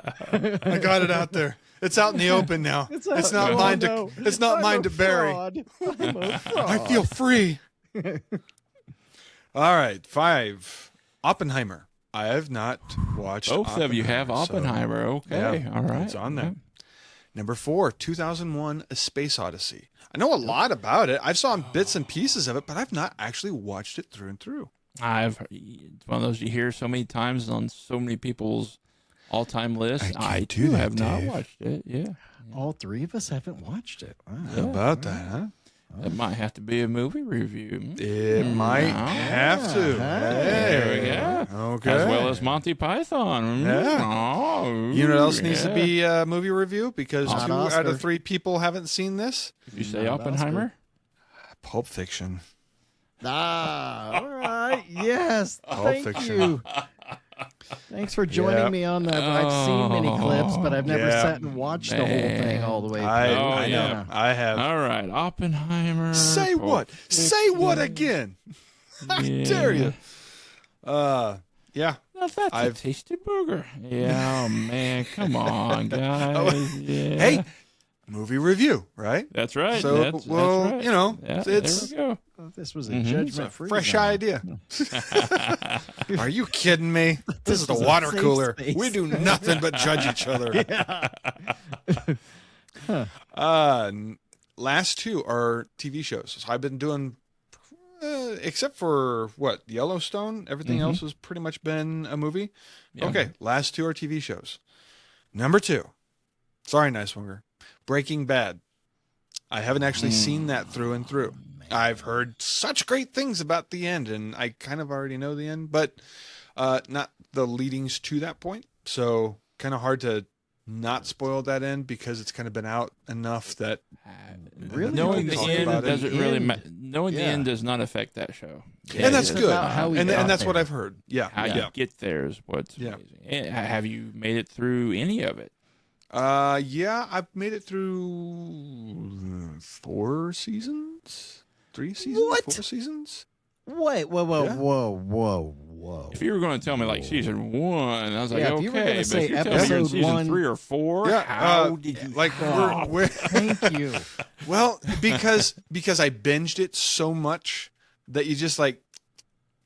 I got it out there. It's out in the open now. It's not mine to. It's not mine to bury. I feel free. All right, 5. Oppenheimer. I have not watched. Both of you have Oppenheimer. Okay, yeah, all right. it's on there. Number 4, 2001: A Space Odyssey. I know a lot about it. I've saw bits and pieces of it, but I've not actually watched it through and through. It's one of those you hear so many times on so many people's all-time lists. I can't do too that, have not Dave. watched it. Yeah, All three of us haven't watched it. Wow. How about that, huh? it might have to be a movie review. It might no. have to. There we Hey. go. Okay. As well as Monty Python. Yeah. Oh, You know what else needs to yeah. be a movie review? Because Not 2 out Oscar. of 3 people haven't seen this. Did you say Not Oppenheimer? Pulp Fiction. All right. Yes. Thank Fiction. you. Thanks for joining Yeah. me on that. I've seen many clips, but I've never Yeah. sat and watched the whole thing all the way through. I Oh, know. yeah. I have. All right, Oppenheimer. Say Pulp what? Say what again? How Yeah. dare you? Yeah. Now that's a I've- tasty burger. Yeah, oh man, come on, guys. Yeah. Hey, movie review, right? That's right. So, that's well, right. you know, Yeah, it's- there we go. This was a Mhm. judgment-free Fresh zone. idea. Are you kidding me? This is the was a water safe cooler. space. We do nothing but judge each other. Last 2 are TV shows. So I've been doing, except for what, Yellowstone. Everything else has pretty much been a movie. Yeah. Okay, last 2 are TV shows. Number 2, sorry, Nighswonger, Breaking Bad. I haven't actually seen that through and through. I've heard such great things about the end, and I kind of already know the end, but not the leadings to that point. So kind of hard to not spoil that end because it's kind of been out enough that Really? Knowing don't the talk end about it. doesn't really End. knowing the Yeah. end does not affect that show. and that's it's good. about how we And got that's what there. I've heard. Yeah. How yeah. you get there is what's Yeah. amazing. And have you made it through any of it? Yeah, I've made it through 4 seasons, 3 seasons, What? 4 seasons. Wait, whoa, Yeah. whoa. If you were going to tell me like season 1, I was like, Yeah, if okay. you were gonna but say if you're telling me you're in episode season 1 3 or 4, Yeah, how did you like stop? we're Thank you. well because I binged it so much that you just like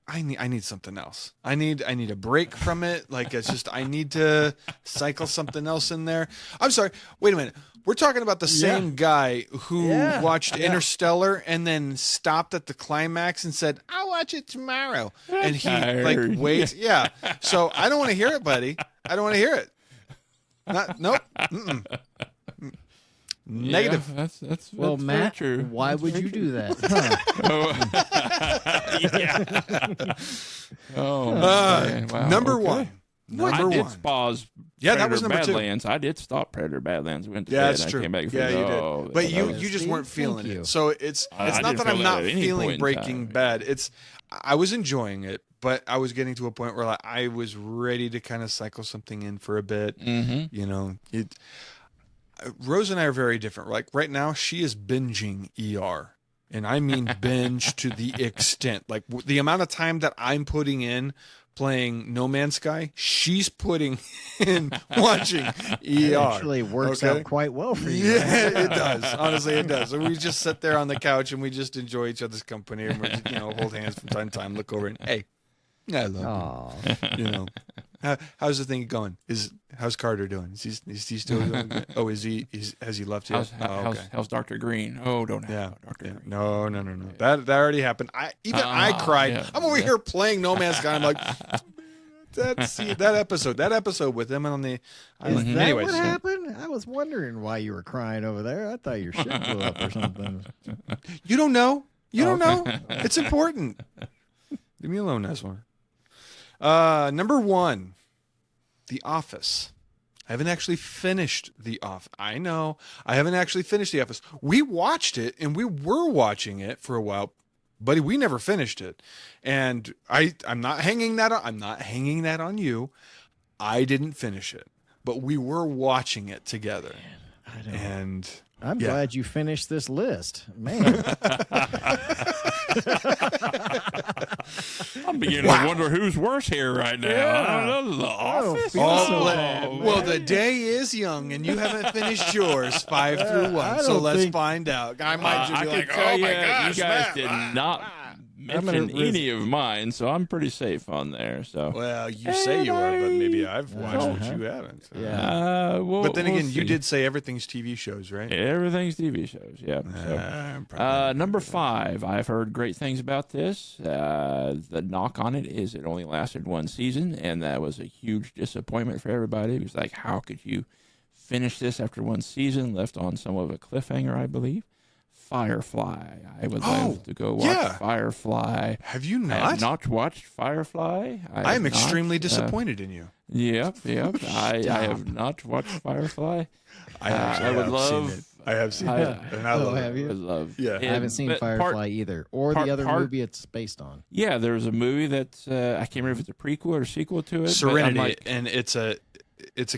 I need something else. I need a break from it. Like it's just I need to cycle something else in there. I'm sorry. Wait a minute. We're talking about the same guy who Yeah. watched Interstellar and then stopped at the climax and said, "I'll watch it tomorrow." And he like tired. waits. Yeah. So I don't want to hear it, buddy. I don't want to hear it. Nope. Mm-mm. Negative. Yeah, that's Well, very Matt, true. why That's would very you true. do that? Yeah. Oh man! Wow. Number okay. one. I Number did one. pause. Yeah, that Predator was number two. Badlands. I did stop Predator Badlands. Went to Yeah, bed. that's and true. I came back and Yeah, said, you oh, did. But that you was- just Steve, weren't feeling thank you. it. So it's I not didn't that feel I'm that not at any feeling point in Breaking time. Bad. It's I was enjoying it, but I was getting to a point where like, I was ready to kind of cycle something in for a bit. Mhm. You know, Rose and I are very different. Like right now, she is binging ER. And I mean binge to the extent. Like the amount of time that I'm putting in playing No Man's Sky, she's putting in watching ER. It actually works okay? out quite well for you. Yeah, it does. Honestly, it does. And we just sit there on the couch and we just enjoy each other's company and we just, hold hands from time to time, look over and, hey, I love Aw. you. How's the thing going? How's Carter doing? Is he still doing good? Oh, has he left yet? How's Dr. Green? Oh, don't have Yeah. Dr. Yeah. Green. No. That already happened. I cried. yeah. I'm over here playing No Man's Sky. I'm like, that episode with him on the. Is that anyways, what happened? I was wondering why you were crying over there. I thought your shit blew up or something. you don't know. You don't know. It's important. Leave me alone, Nighswonger. Number one, The Office. I haven't actually finished The Office. I know. I haven't actually finished The Office. We watched it, and we were watching it for a while, buddy. We never finished it, and I'm not hanging that on. I'm not hanging that on you. I didn't finish it, but we were watching it together, I don't. and I'm yeah. glad you finished this list, man. I'm beginning to wonder who's worse here right now. Yeah. I don't know. The Office? feel so man. well, the day is young, and you haven't finished yours 5 through 1. I So don't let's think- find out. I might just I be can like, tell "Oh you, my gosh, you guys Matt, did ah, not ah." mention any of mine, so I'm pretty safe on there. So, Well, you say you are, but maybe I've watched what you haven't. So. Yeah. But then we'll again, you see. did say everything's TV shows, right? Everything's TV shows, yeah. So, number 5, I've heard great things about this. The knock on it is it only lasted one season, and that was a huge disappointment for everybody. It was like, how could you finish this after one season, left on somewhat of a cliffhanger, I believe. Firefly. I would love to go watch yeah. Firefly. Have you I have not? not watched Firefly. I am have extremely not, disappointed in you. Yep. I have not watched Firefly. I would love. Seen it. I have seen it, and I love have it. you? Would love. Yeah. I haven't seen but Firefly either, or part- the other part- movie it's based on. Yeah, there's a movie that I can't remember if it's a prequel or sequel to it. but I'm Serenity, like, and it's a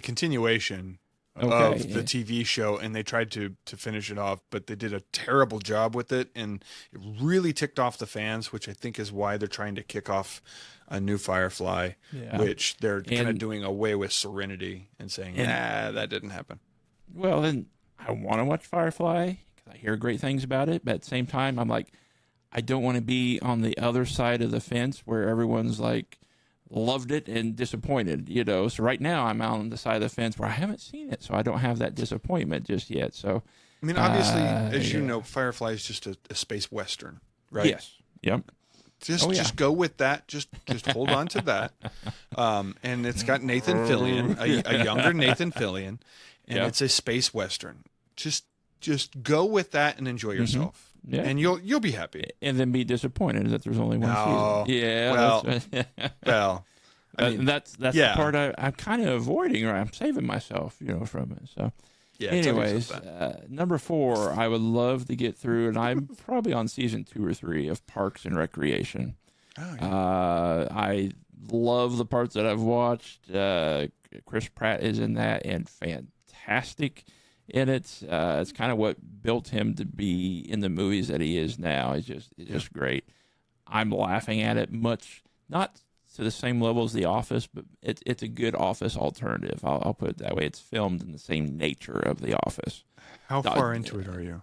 continuation Okay, of the TV show, and they tried to finish it off, but they did a terrible job with it, and it really ticked off the fans, which I think is why they're trying to kick off a new Firefly, Yeah. which they're kind of And- doing away with Serenity and saying, nah, that didn't happen. well, then I want to watch Firefly because I hear great things about it. But at the same time, I'm like, I don't want to be on the other side of the fence where everyone's like, loved it and disappointed, So right now I'm on the side of the fence where I haven't seen it, so I don't have that disappointment just yet. So I mean, obviously, as you yeah. know, Firefly is just a space western, right? yes, yep, Just go with that. Just hold on to that. And it's got Nathan Fillion, a younger Nathan Fillion, and Yeah. it's a space western. Just go with that and enjoy yourself. Yeah. And you'll be happy. and then be disappointed that there's only one No. season. Yeah, Well, that's, Well, I mean, that's yeah. the part I'm kind of avoiding, or I'm saving myself, from it. So. yeah. tell yourself Anyways, that. number 4, I would love to get through, and I'm probably on season 2 or 3 of Parks and Recreation. Oh, yeah. I love the parts that I've watched. Chris Pratt is in that and fantastic in it. It's kind of what built him to be in the movies that he is now. It's just great. I'm laughing at it much, not to the same level as The Office, but it's a good Office alternative. I'll put it that way. It's filmed in the same nature of The Office. How far into it are you?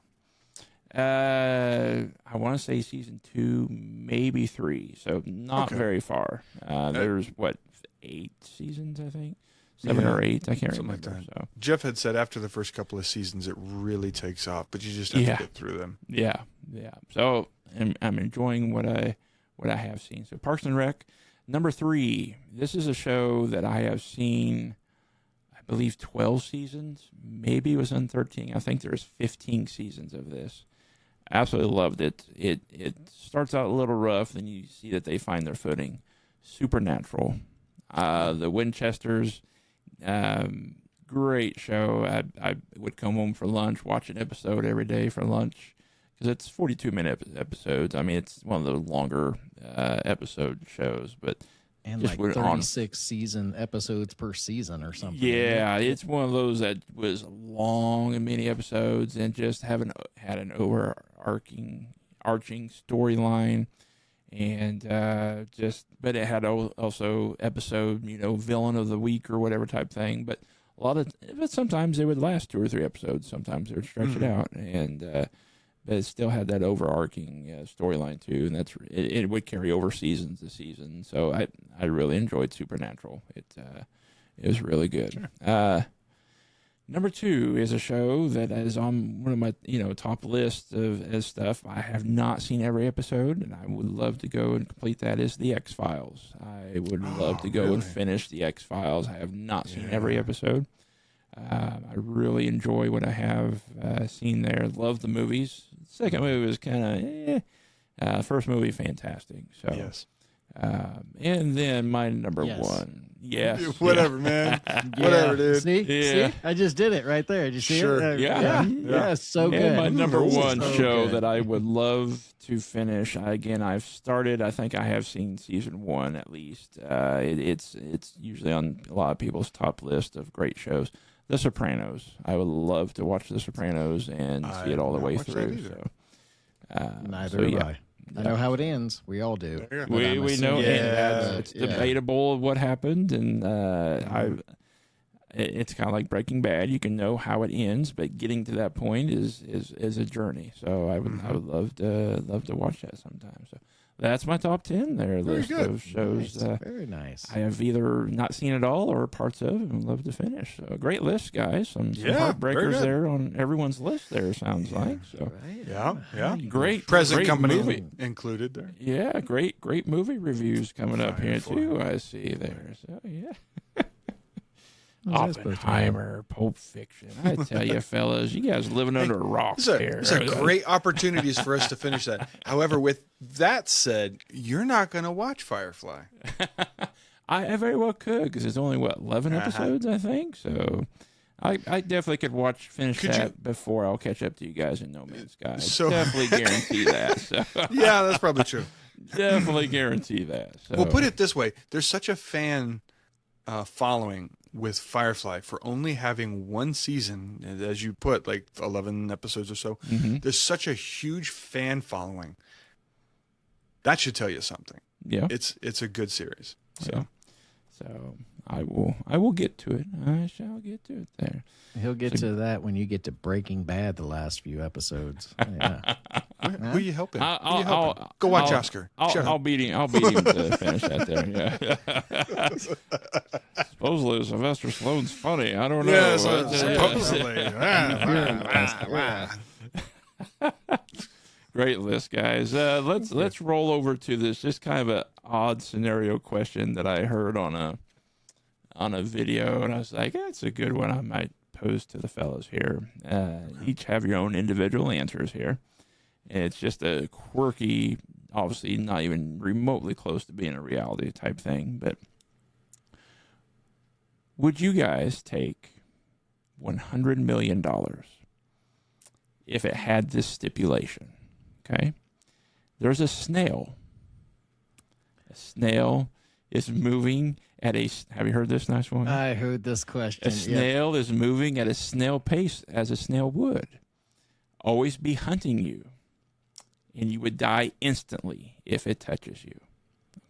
I want to say season 2, maybe 3, so not Okay. very far. There's 8 seasons, I think, 7 or 8. I can't Something like remember. that. So Jeff had said after the first couple of seasons, it really takes off, but you just have Yeah. to get through them. yeah. So I'm enjoying what I have seen. So Parks and Rec, number 3. This is a show that I have seen, I believe 12 seasons. Maybe it was on 13. I think there's 15 seasons of this. Absolutely loved it. It starts out a little rough, then you see that they find their footing. Supernatural. The Winchesters, great show. I would come home for lunch, watch an episode every day for lunch, because it's 42-minute episodes. I mean, it's one of the longer episode shows, but And just like went on. 36 season episodes per season or something. Yeah, it's one of those that was long and many episodes, and just had an overarching storyline, and but it had also episode, villain of the week or whatever type thing. But but sometimes they would last 2 or 3 episodes. Sometimes they would stretch it out, and but it still had that overarching storyline too, and it would carry over seasons to season. So I really enjoyed Supernatural. It was really good. Sure. Number 2 is a show that is on one of my top lists of stuff. I have not seen every episode, and I would love to go and complete that. Is The X-Files. I would love to go and finish The X-Files. I have not seen every episode. I really enjoy what I have seen there. Love the movies. Second movie was kind of first movie, fantastic. So Yes. And then my number 1. Yes. Whatever, man. Whatever, dude. See? I just did it right there. Did you see Sure. it? Yeah. So good. And my number 1 So show good. that I would love to finish. Again, I've started. I think I have seen season 1 at least. It's usually on a lot of people's top list of great shows. The Sopranos. I would love to watch The Sopranos and see it all the way through. Neither have I. I know how it ends. We all do. We know it's debatable what happened, and it's kind of like Breaking Bad. You can know how it ends, but getting to that point is a journey. So I would love to watch that sometime. So that's my top 10 there list of shows. Nice. Very nice. I have either not seen it all or parts of it and love to finish. So a great list, guys. Some heartbreakers there on everyone's list there, sounds like. So Right. Yeah. great. Present great company movie. included there. Yeah, great movie reviews coming up here too. I see there. So yeah. Oppenheimer, Pulp Fiction. I tell you, fellas, you guys living under a rock there. These are great opportunities for us to finish that. However, with that said, you're not going to watch Firefly. I very well could, because it's only 11 episodes, I think. So I definitely could finish that before I'll catch up to you guys in No Man's Sky. So- Definitely guarantee that. So Yeah, that's probably true. definitely guarantee that. So. Well, put it this way: there's such a fan following with Firefly for only having 1 season, as you put, like 11 episodes or so. Mm-hmm. There's such a huge fan following. That should tell you something. Yeah. It's a good series. So So I will get to it. I shall get to it there. He'll get to that when you get to Breaking Bad, the last few episodes. Yeah. who are you helping? I'll Go watch Oscar. Shut I'll up. beat him to finish that there. Yeah. Supposedly Sylvester Stallone's funny. I don't know. Yes, supposedly. Great list, guys. Let's roll over to this just kind of an odd scenario question that I heard on a video, and I was like, that's a good one. I might pose to the fellas here. Each have your own individual answers here. It's just a quirky, obviously not even remotely close to being a reality type thing, but would you guys take $100 million if it had this stipulation? Okay. There's a snail. A snail is moving at have you heard this, Nice One? I heard this question. A snail is moving at a snail pace as a snail would. Always be hunting you. And you would die instantly if it touches you.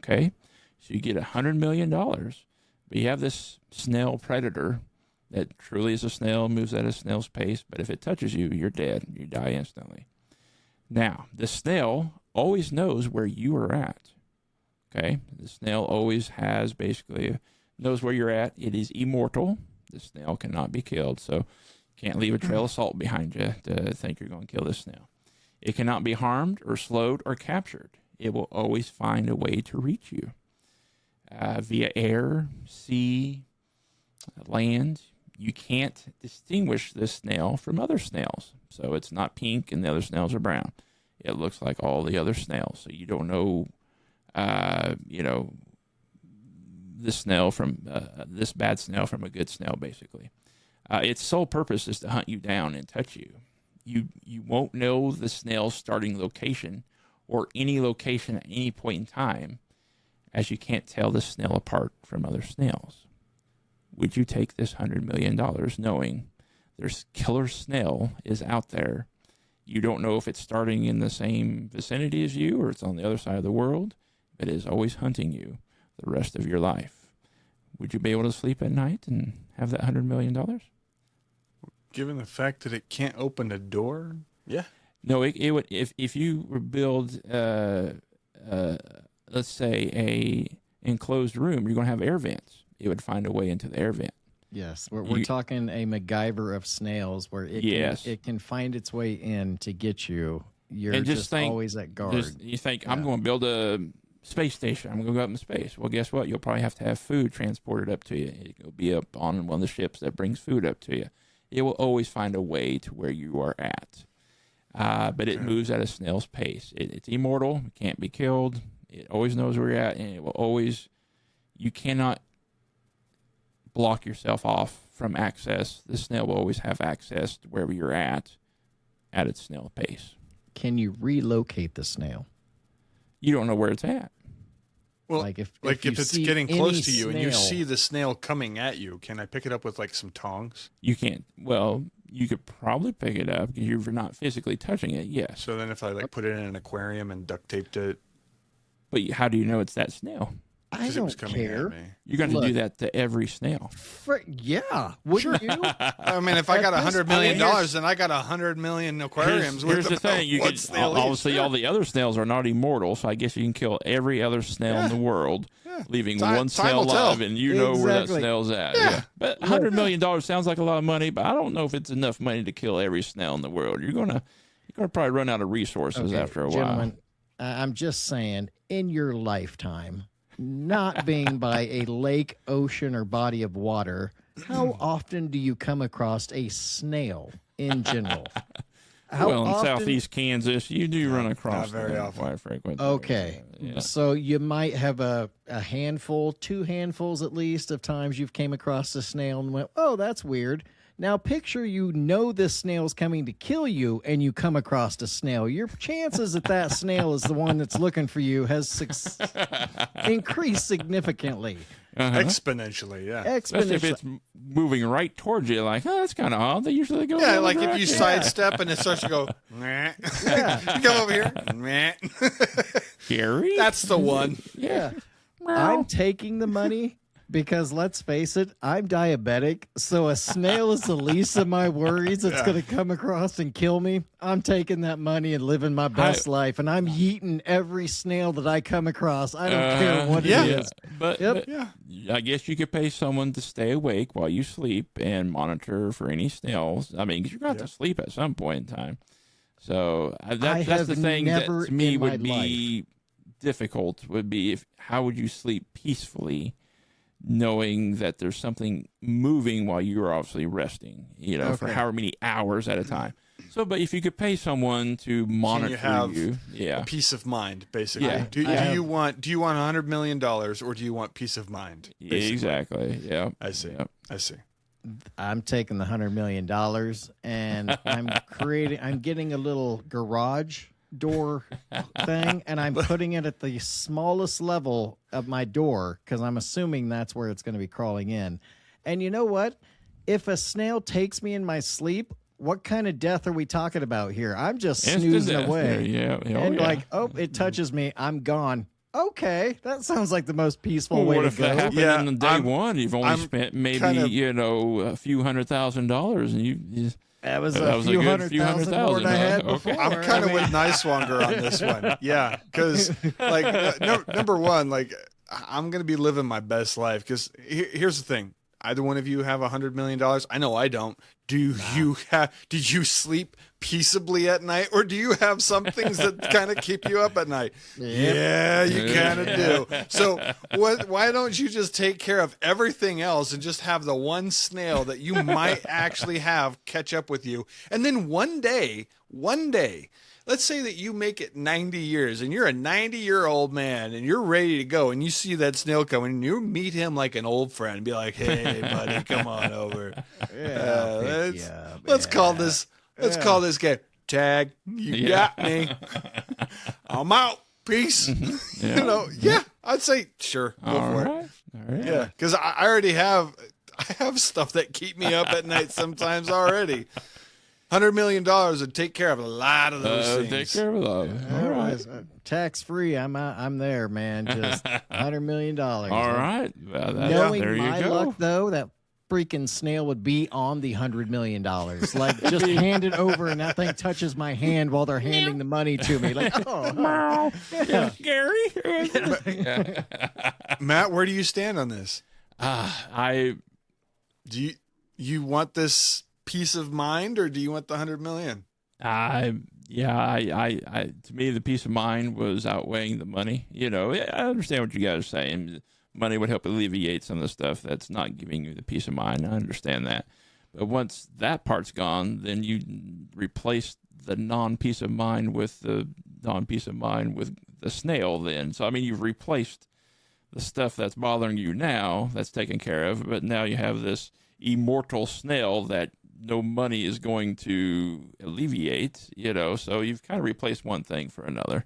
Okay? So you get $100 million, but you have this snail predator that truly is a snail, moves at a snail's pace, but if it touches you, you're dead. You die instantly. Now, the snail always knows where you are at. Okay? The snail always knows where you're at. It is immortal. The snail cannot be killed, so can't leave a trail of salt behind you to think you're going to kill this snail. It cannot be harmed or slowed or captured. It will always find a way to reach you. Via air, sea, land, you can't distinguish this snail from other snails. So it's not pink and the other snails are brown. It looks like all the other snails. So you don't know, this snail from this bad snail from a good snail, basically. Its sole purpose is to hunt you down and touch you. You won't know the snail's starting location or any location at any point in time, as you can't tell the snail apart from other snails. Would you take this $100 million knowing there's killer snail is out there? You don't know if it's starting in the same vicinity as you or it's on the other side of the world, but it is always hunting you the rest of your life. Would you be able to sleep at night and have that $100 million? Given the fact that it can't open a door, yeah. No, it would if you build let's say a enclosed room, you're going to have air vents. It would find a way into the air vent. Yes, we're talking a MacGyver of snails where it can find its way in to get you. You're just always at guard. You think, I'm going to build a space station. I'm going to go up in space. Well, guess what? You'll probably have to have food transported up to you. It'll be up on one of the ships that brings food up to you. It will always find a way to where you are at. But it moves at a snail's pace. It's immortal. It can't be killed. It always knows where you're at, and it will always. You cannot block yourself off from access. The snail will always have access to wherever you're at its snail pace. Can you relocate the snail? You don't know where it's at. Well, if it's getting close to you and you see the snail coming at you, can I pick it up with like some tongs? You can't. Well, you could probably pick it up because you're not physically touching it. Yes. So then, if I put it in an aquarium and duct taped it, but how do you know it's that snail? I don't care. You're going to do that to every snail. Yeah, wouldn't you? I mean, if I got $100 million, then I got 100 million aquariums. Here's the thing: obviously all the other snails are not immortal, so I guess you can kill every other snail in the world, leaving one snail alive, and you know where that snail's at. Yeah. But $100 million sounds like a lot of money, but I don't know if it's enough money to kill every snail in the world. You're gonna probably run out of resources after a while. Gentlemen, I'm just saying, in your lifetime, not being by a lake, ocean, or body of water, how often do you come across a snail in general? In southeast Kansas, you do run across them very often. Quite frequently. Okay. So you might have a handful, 2 handfuls at least, of times you've came across a snail and went, oh, that's weird. Now picture this snail's coming to kill you and you come across a snail. Your chances that snail is the one that's looking for you has increased significantly. Exponentially, yeah. Especially if it's moving right towards you, like, oh, that's kind of odd. They usually go. Yeah, like if you sidestep and it starts to go, meh. You come over here, meh. Gary? That's the one. Yeah. I'm taking the money. Because let's face it, I'm diabetic, so a snail is the least of my worries. It's going to come across and kill me. I'm taking that money and living my best life, and I'm eating every snail that I come across. I don't care what it is. But I guess you could pay someone to stay awake while you sleep and monitor for any snails. I mean, 'cause you're going to have to sleep at some point in time. So that's the thing that to me would be difficult. Would be how would you sleep peacefully, knowing that there's something moving while you're obviously resting, for however many hours at a time. So, but if you could pay someone to monitor you, peace of mind, basically. Yeah. Do you want $100 million or do you want peace of mind? Basically? Exactly. Yeah. I see. Yep. I see. I'm taking the $100 million and I'm getting a little garage door thing, and I'm putting it at the smallest level of my door because I'm assuming that's where it's going to be crawling in. And you know what? If a snail takes me in my sleep, what kind of death are we talking about here? I'm just snoozing away. It touches me. I'm gone. Okay, that sounds like the most peaceful way to go. What if that happened in day one? You've only spent maybe a few $100,000, and that was a few hundred thousand more than I had before. I'm kind of with Nighswonger on this one. Yeah, because number one, I'm going to be living my best life. Because here's the thing: either one of you have $100 million. I know I don't. did you sleep peaceably at night, or do you have some things that kind of keep you up at night? Yeah, you kind of do. So why don't you just take care of everything else and just have the one snail that you might actually have catch up with you? And then one day, let's say that you make it 90 years and you're a 90-year-old man and you're ready to go and you see that snail coming and you meet him like an old friend and be like, hey, buddy, come on over. Let's call this game tag. You got me. I'm out. Peace. I'd say sure. Go for it. All right. Yeah, because I already have stuff that keep me up at night sometimes already. $100 million would take care of a lot of those things. Take care of those. All right. Tax free. I'm there, man. Just $100 million. All right. Well, Knowing there you my go. luck, though, that freaking snail would be on the $100 million. Like, just hand it over, and that thing touches my hand while they're handing the money to me. Like, oh, yeah. Gary. Matt, where do you stand on this? Do you want this peace of mind, or do you want the 100 million? I to me, the peace of mind was outweighing the money. You know, I understand what you guys are saying. Money would help alleviate some of the stuff that's not giving you the peace of mind. I understand that. But once that part's gone, then you replace the non-peace of mind with the non-peace of mind with the snail then. So, I mean, you've replaced the stuff that's bothering you now, that's taken care of, but now you have this immortal snail that no money is going to alleviate, you know, so you've kind of replaced one thing for another.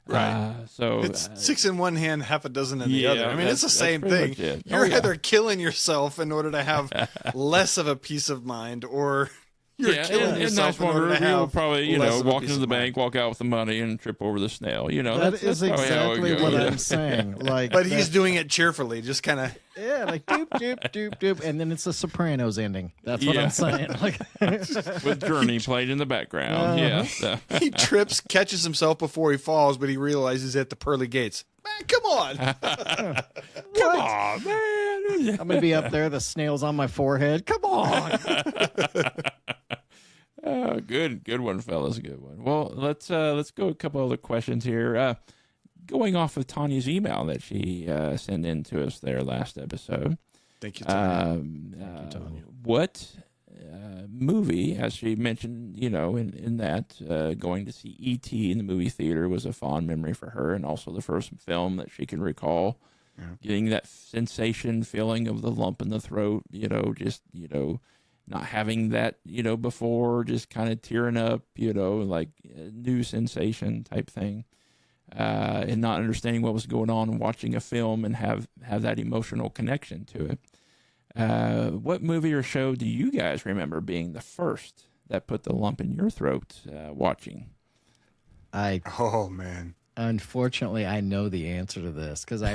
Right. So it's six in one hand, half a dozen in the other. I mean, it's the same thing. It. You're either killing yourself in order to have less of a peace of mind, or you're killing yourself in order to have you'll probably, you know, walk into the bank, mind. walk out with the money, and trip over the snail. You know, that's exactly what I'm saying. Like, but he's doing it cheerfully, just kind of. Yeah, like doop doop doop doop, and then it's a Sopranos ending. That's what I'm saying. Like, with Journey played in the background. Yeah, so. He trips, catches himself before he falls, but he realizes at the pearly gates. Man, come on, come on, man! I'm gonna be up there. The snail's on my forehead. Come on. Oh, good one, fellas. Good one. Well, let's go a couple other questions here. Going off of Tanya's email that she sent in to us there last episode. Thank you, Tanya. Thank you, Tanya. What movie, as she mentioned, you know, in that going to see E.T. in the movie theater was a fond memory for her, and also the first film that she can recall. Yeah. Getting that sensation, feeling of the lump in the throat, you know, just, you know, not having that, you know, before, just kind of tearing up, you know, like a new sensation type thing. And not understanding what was going on and watching a film and have that emotional connection to it. What movie or show do you guys remember being the first that put the lump in your throat watching? Oh, man. Unfortunately, I know the answer to this because I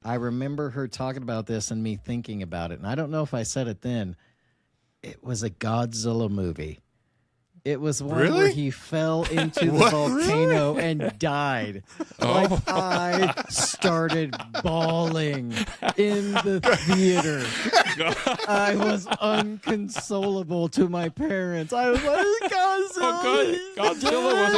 remember her talking about this and me thinking about it. And I don't know if I said it then. It was a Godzilla movie. It was one where he fell into the volcano and died. Like, I started bawling in the theater. I was unconsolable to my parents. I was like, Godzilla. Godzilla was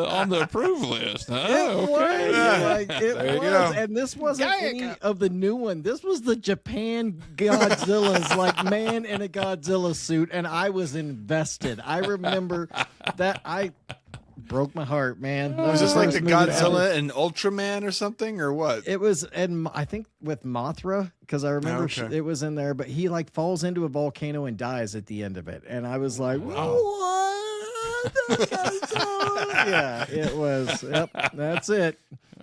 on the approved list. Huh? It was. Like, it was. And this wasn't any Gaia. of the new one. This was the Japan Godzillas, like man in a Godzilla suit, and I was invested. I remember that I broke my heart, man. Was this like the Godzilla and Ultraman or something, or what? It was, and I think with Mothra, because I remember it was in there, but he like falls into a volcano and dies at the end of it. And I was like, what? Yeah, it was. Yep, that's it.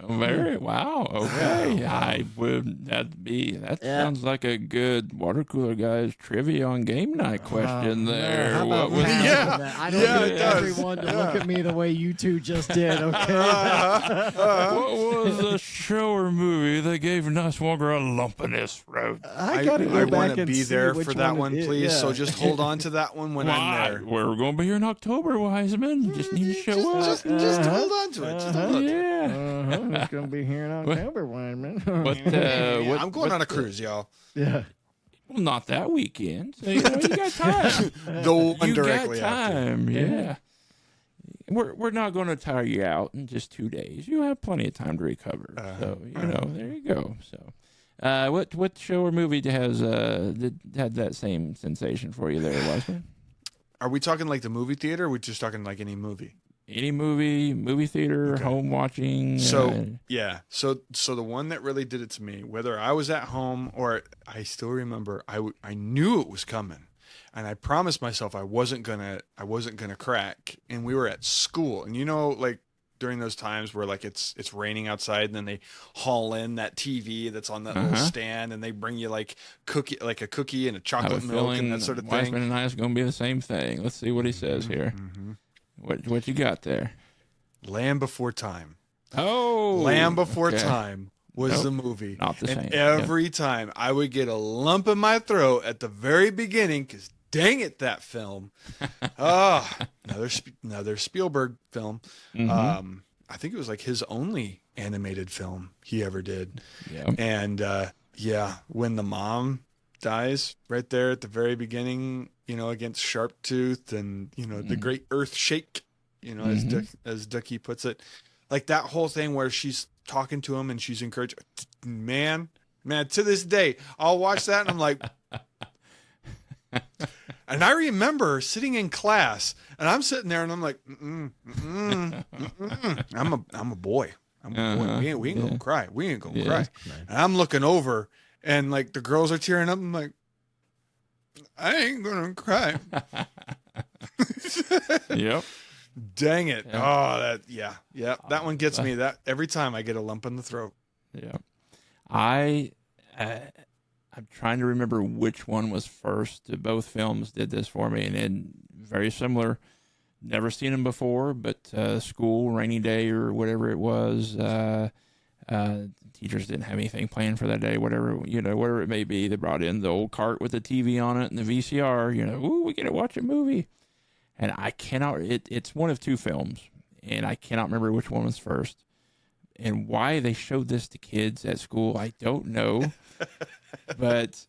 Wow. Okay. I would. That sounds like a good water cooler guys trivia on game night question there. How about I don't need everyone to look at me the way you two just did. Okay. What was a show or movie that gave Nighswonger a lump in his throat? I gotta go I back want to and be see there which for that one, it- please. yeah. So just hold on to that one when I'm there. We're going to be here in October, Wiseman. You just need to show up. Just hold on to it. Just hold on to it. Yeah. It's gonna be here in October, Wyman. What, I'm going on a cruise, y'all. Yeah. Well, not that weekend. So, you got time. The one You got directly after. time. Yeah. We're not going to tire you out in just 2 days. You have plenty of time to recover. So there you go. So, what show or movie had that same sensation for you there, Wiseman? Are we talking like the movie theater? Or are we just talking like any movie? Any movie theater, home watching. So the one that really did it to me, whether I was at home or I still remember, I knew it was coming, and I promised myself I wasn't gonna crack. And we were at school, and like during those times where like it's raining outside, and then they haul in that TV that's on that little stand, and they bring you like a cookie and a chocolate milk and that sort of thing. Wiseman and I is going to be the same thing. Let's see what he says here. Mm-hmm. What you got there? Land Before Time. Oh, Land Before Time was the movie. Not the and same. Every time I would get a lump in my throat at the very beginning because dang it, that film. Another Spielberg film. Mm-hmm. I think it was like his only animated film he ever did. Yeah. And when the mom dies right there at the very beginning, against Sharptooth and, the great earth shake, as Ducky puts it, like that whole thing where she's talking to him and she's encouraged, man, to this day, I'll watch that and I'm like, and I remember sitting in class and I'm sitting there and I'm like, I'm a boy. I'm a boy. We ain't gonna cry. We ain't gonna cry. And I'm looking over and like the girls are tearing up. I'm like, I ain't gonna cry. Yep. Dang it. Yeah. Oh, that one gets me. That every time I get a lump in the throat. Yeah. I'm trying to remember which one was first. Both films did this for me, and very similar. Never seen them before, but school, rainy day, or whatever it was. Teachers didn't have anything planned for that day, whatever it may be. They brought in the old cart with the TV on it and the VCR. Ooh, we get to watch a movie. And I cannot. It's one of two films, and I cannot remember which one was first. And why they showed this to kids at school, I don't know. But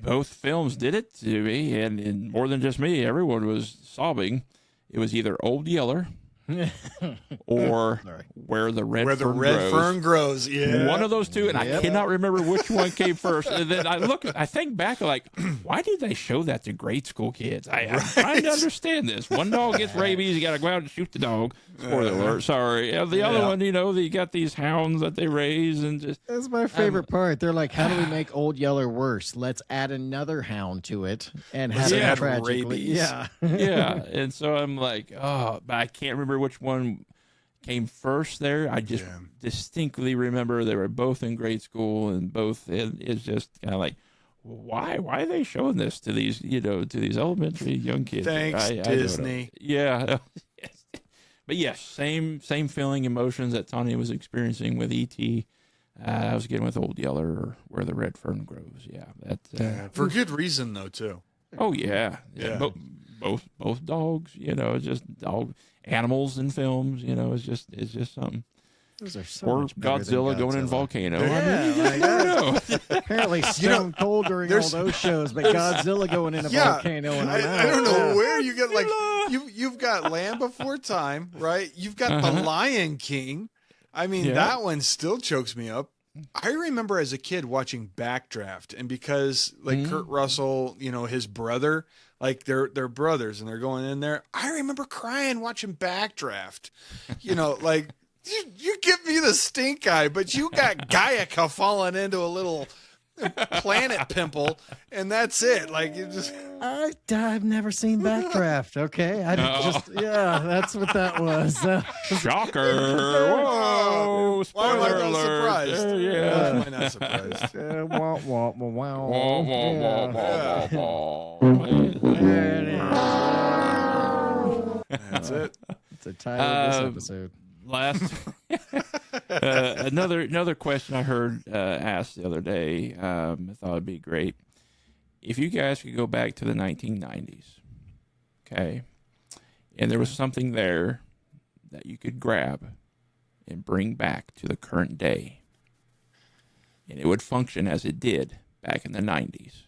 both films did it to me, and more than just me, everyone was sobbing. It was either Old Yeller or Where the Red Fern Grows. Yeah. One of those two, and I cannot remember which one came first. And then I think back, like, why did they show that to grade school kids? I'm trying to understand this. One dog gets rabies, you got to go out and shoot the dog. Spoiler alert, sorry. The other one, they got these hounds that they raise, and just that's my favorite part. They're like, how do we make Old Yeller worse? Let's add another hound to it and have it tragically. Rabies. Yeah. Yeah. And so I'm like, but I can't remember which one came first there. I just distinctly remember they were both in grade school, and both it's just kind of like, why are they showing this to these to these elementary young kids? Thanks, Disney. Yeah. But yes, same feeling, emotions that Tanya was experiencing with E.T. I was getting with Old Yeller or Where the Red Fern Grows. Yeah, that for good reason though too. Oh yeah. Both dogs. It's just dog animals in films. It's just something. Those are so or much better Godzilla than going in volcano. Yeah, apparently Stone Cold during all those shows, but Godzilla going in a volcano, and I don't know where you get like you've got Land Before Time, right? You've got The Lion King. I mean, that one still chokes me up. I remember as a kid watching Backdraft, and because like Kurt Russell, his brother, like they're brothers and they're going in there. I remember crying watching Backdraft. Like you give me the stink eye, but you got Gaiaka falling into a little planet pimple, and that's it. Like you just. I've never seen Backdraft. Okay, that's what that was. Shocker! Whoa! Why am I not surprised? Yeah. Why am I not surprised? That's it. It's the title of this episode. Last another question I heard asked the other day. I thought it'd be great if you guys could go back to the 1990s, okay, and there was something there that you could grab and bring back to the current day, and it would function as it did back in the 90s.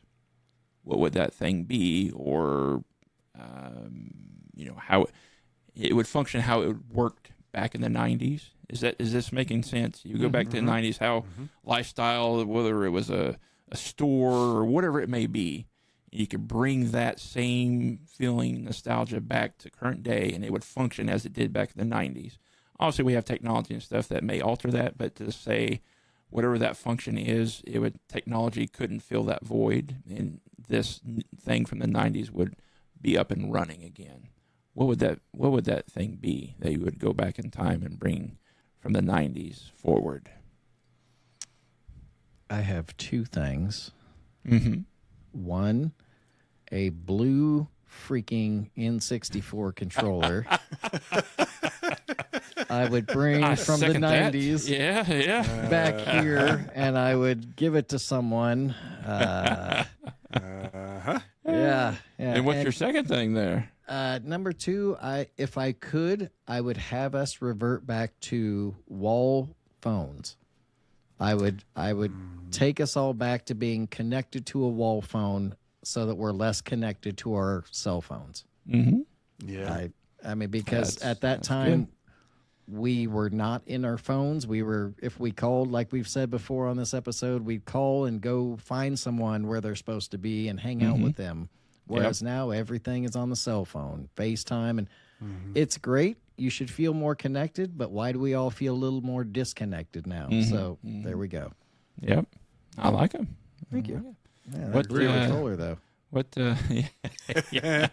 what would that thing be, or how it would function, how it worked back in the 90s. Is this making sense? You go back to the 90s, how lifestyle, whether it was a store or whatever it may be, you could bring that same feeling, nostalgia back to current day, and it would function as it did back in the 90s. Obviously, we have technology and stuff that may alter that, but to say whatever that function is, technology couldn't fill that void, and this thing from the 90s would be up and running again. What would that thing be that you would go back in time and bring from the 90s forward? I have two things. Mm-hmm. One, a blue freaking N64 controller. I would bring from the second that. 90s Yeah. back here, and I would give it to someone. Yeah. And what's your second thing there? Number two, if I could, I would have us revert back to wall phones. I would take us all back to being connected to a wall phone so that we're less connected to our cell phones. Mm-hmm. Yeah. I mean, because at that time, we were not in our phones. We were, if we called, like we've said before on this episode, we'd call and go find someone where they're supposed to be and hang out with them. Whereas now everything is on the cell phone, FaceTime, and it's great. You should feel more connected, but why do we all feel a little more disconnected now? So there we go. Yep. I like them. Thank you. Yeah, What, that blue controller, though. What? Yeah.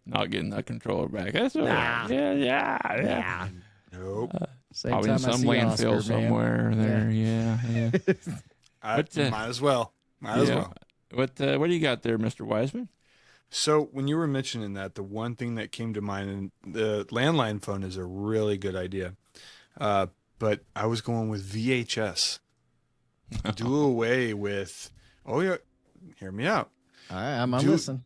Not getting that controller back. That's all right. Yeah. Nope. Same Probably in time I some see landfill Oscar, man. somewhere there. Yeah. Might as well. Might as well. What do you got there, Mr. Wiseman? So when you were mentioning that, the one thing that came to mind, and the landline phone is a really good idea, but I was going with VHS. Do away with. Oh yeah, hear me out. All right, I'm a listen.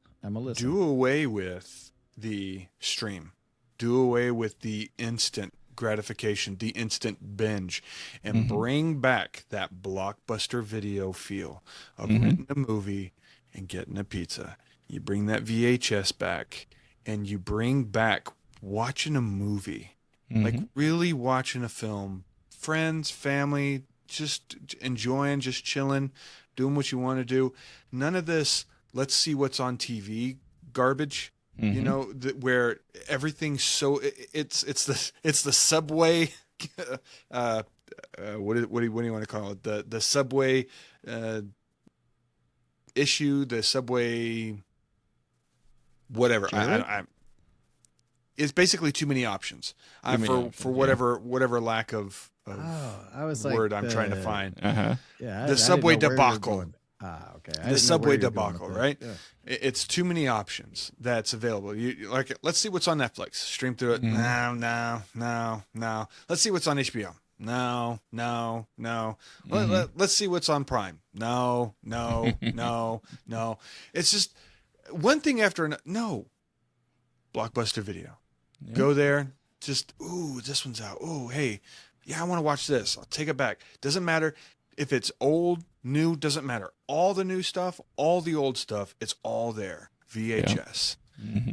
Do away with the stream. Do away with the instant gratification, the instant binge, and bring back that blockbuster video feel of renting a movie and getting a pizza. You bring that VHS back, and you bring back watching a movie, like really watching a film, friends, family, just enjoying, just chilling, doing what you want to do. None of this, let's see what's on TV garbage. You know, where everything's so it's the subway. What do you want to call it? The subway issue, the subway whatever. I it's basically too many options. For whatever lack of I was word like I'm trying to find. Yeah, The subway debacle. Okay. The subway debacle, right? Yeah. It's too many options that's available. You like, let's see what's on Netflix. Stream through it. No. Let's see what's on HBO. No. Let's see what's on Prime. No. It's just one thing after another. No. Blockbuster Video. Yeah. Go there. Just, this one's out. Hey, yeah, I want to watch this. I'll take it back. Doesn't matter if it's old, new, doesn't matter. All the new stuff, all the old stuff, it's all there. VHS. Yeah.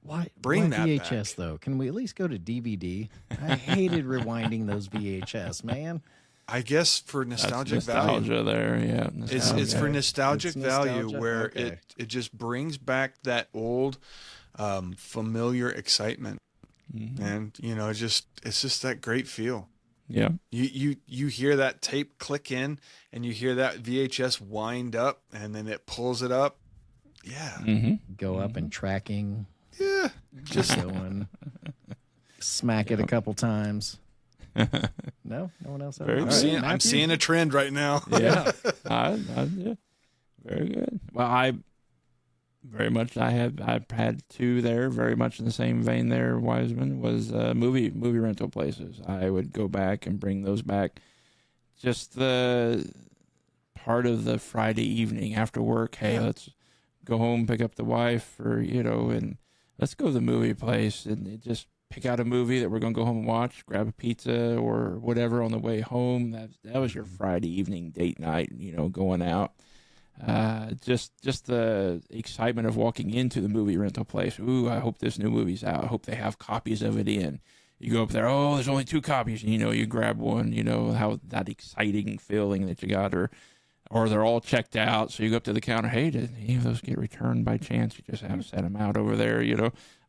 Why bring that VHS back. Though? Can we at least go to DVD? I hated rewinding those VHS, man. I guess for nostalgic value there, yeah. It's for nostalgic value where it just brings back that old familiar excitement. And it's just that great feel. Yeah. You hear that tape click in, and you hear that VHS wind up, and then it pulls it up. Yeah. Go up and tracking. Yeah. Just going. Smack it a couple times. No one else. I'm seeing a trend right now. Yeah. Yeah. Very good. Well, I've had two there, very much in the same vein there, Wiseman, was movie rental places. I would go back and bring those back. Just the part of the Friday evening after work, hey, let's go home, pick up the wife, and let's go to the movie place and just pick out a movie that we're going to go home and watch, grab a pizza or whatever on the way home. That was your Friday evening date night, going out. Just the excitement of walking into the movie rental place. Ooh, I hope this new movie's out. I hope they have copies of it in. You go up there, oh, there's only 2 copies. And, you grab one, how that exciting feeling that you got, or they're all checked out. So you go up to the counter, hey, did any of those get returned by chance? You just haven't set them out over there,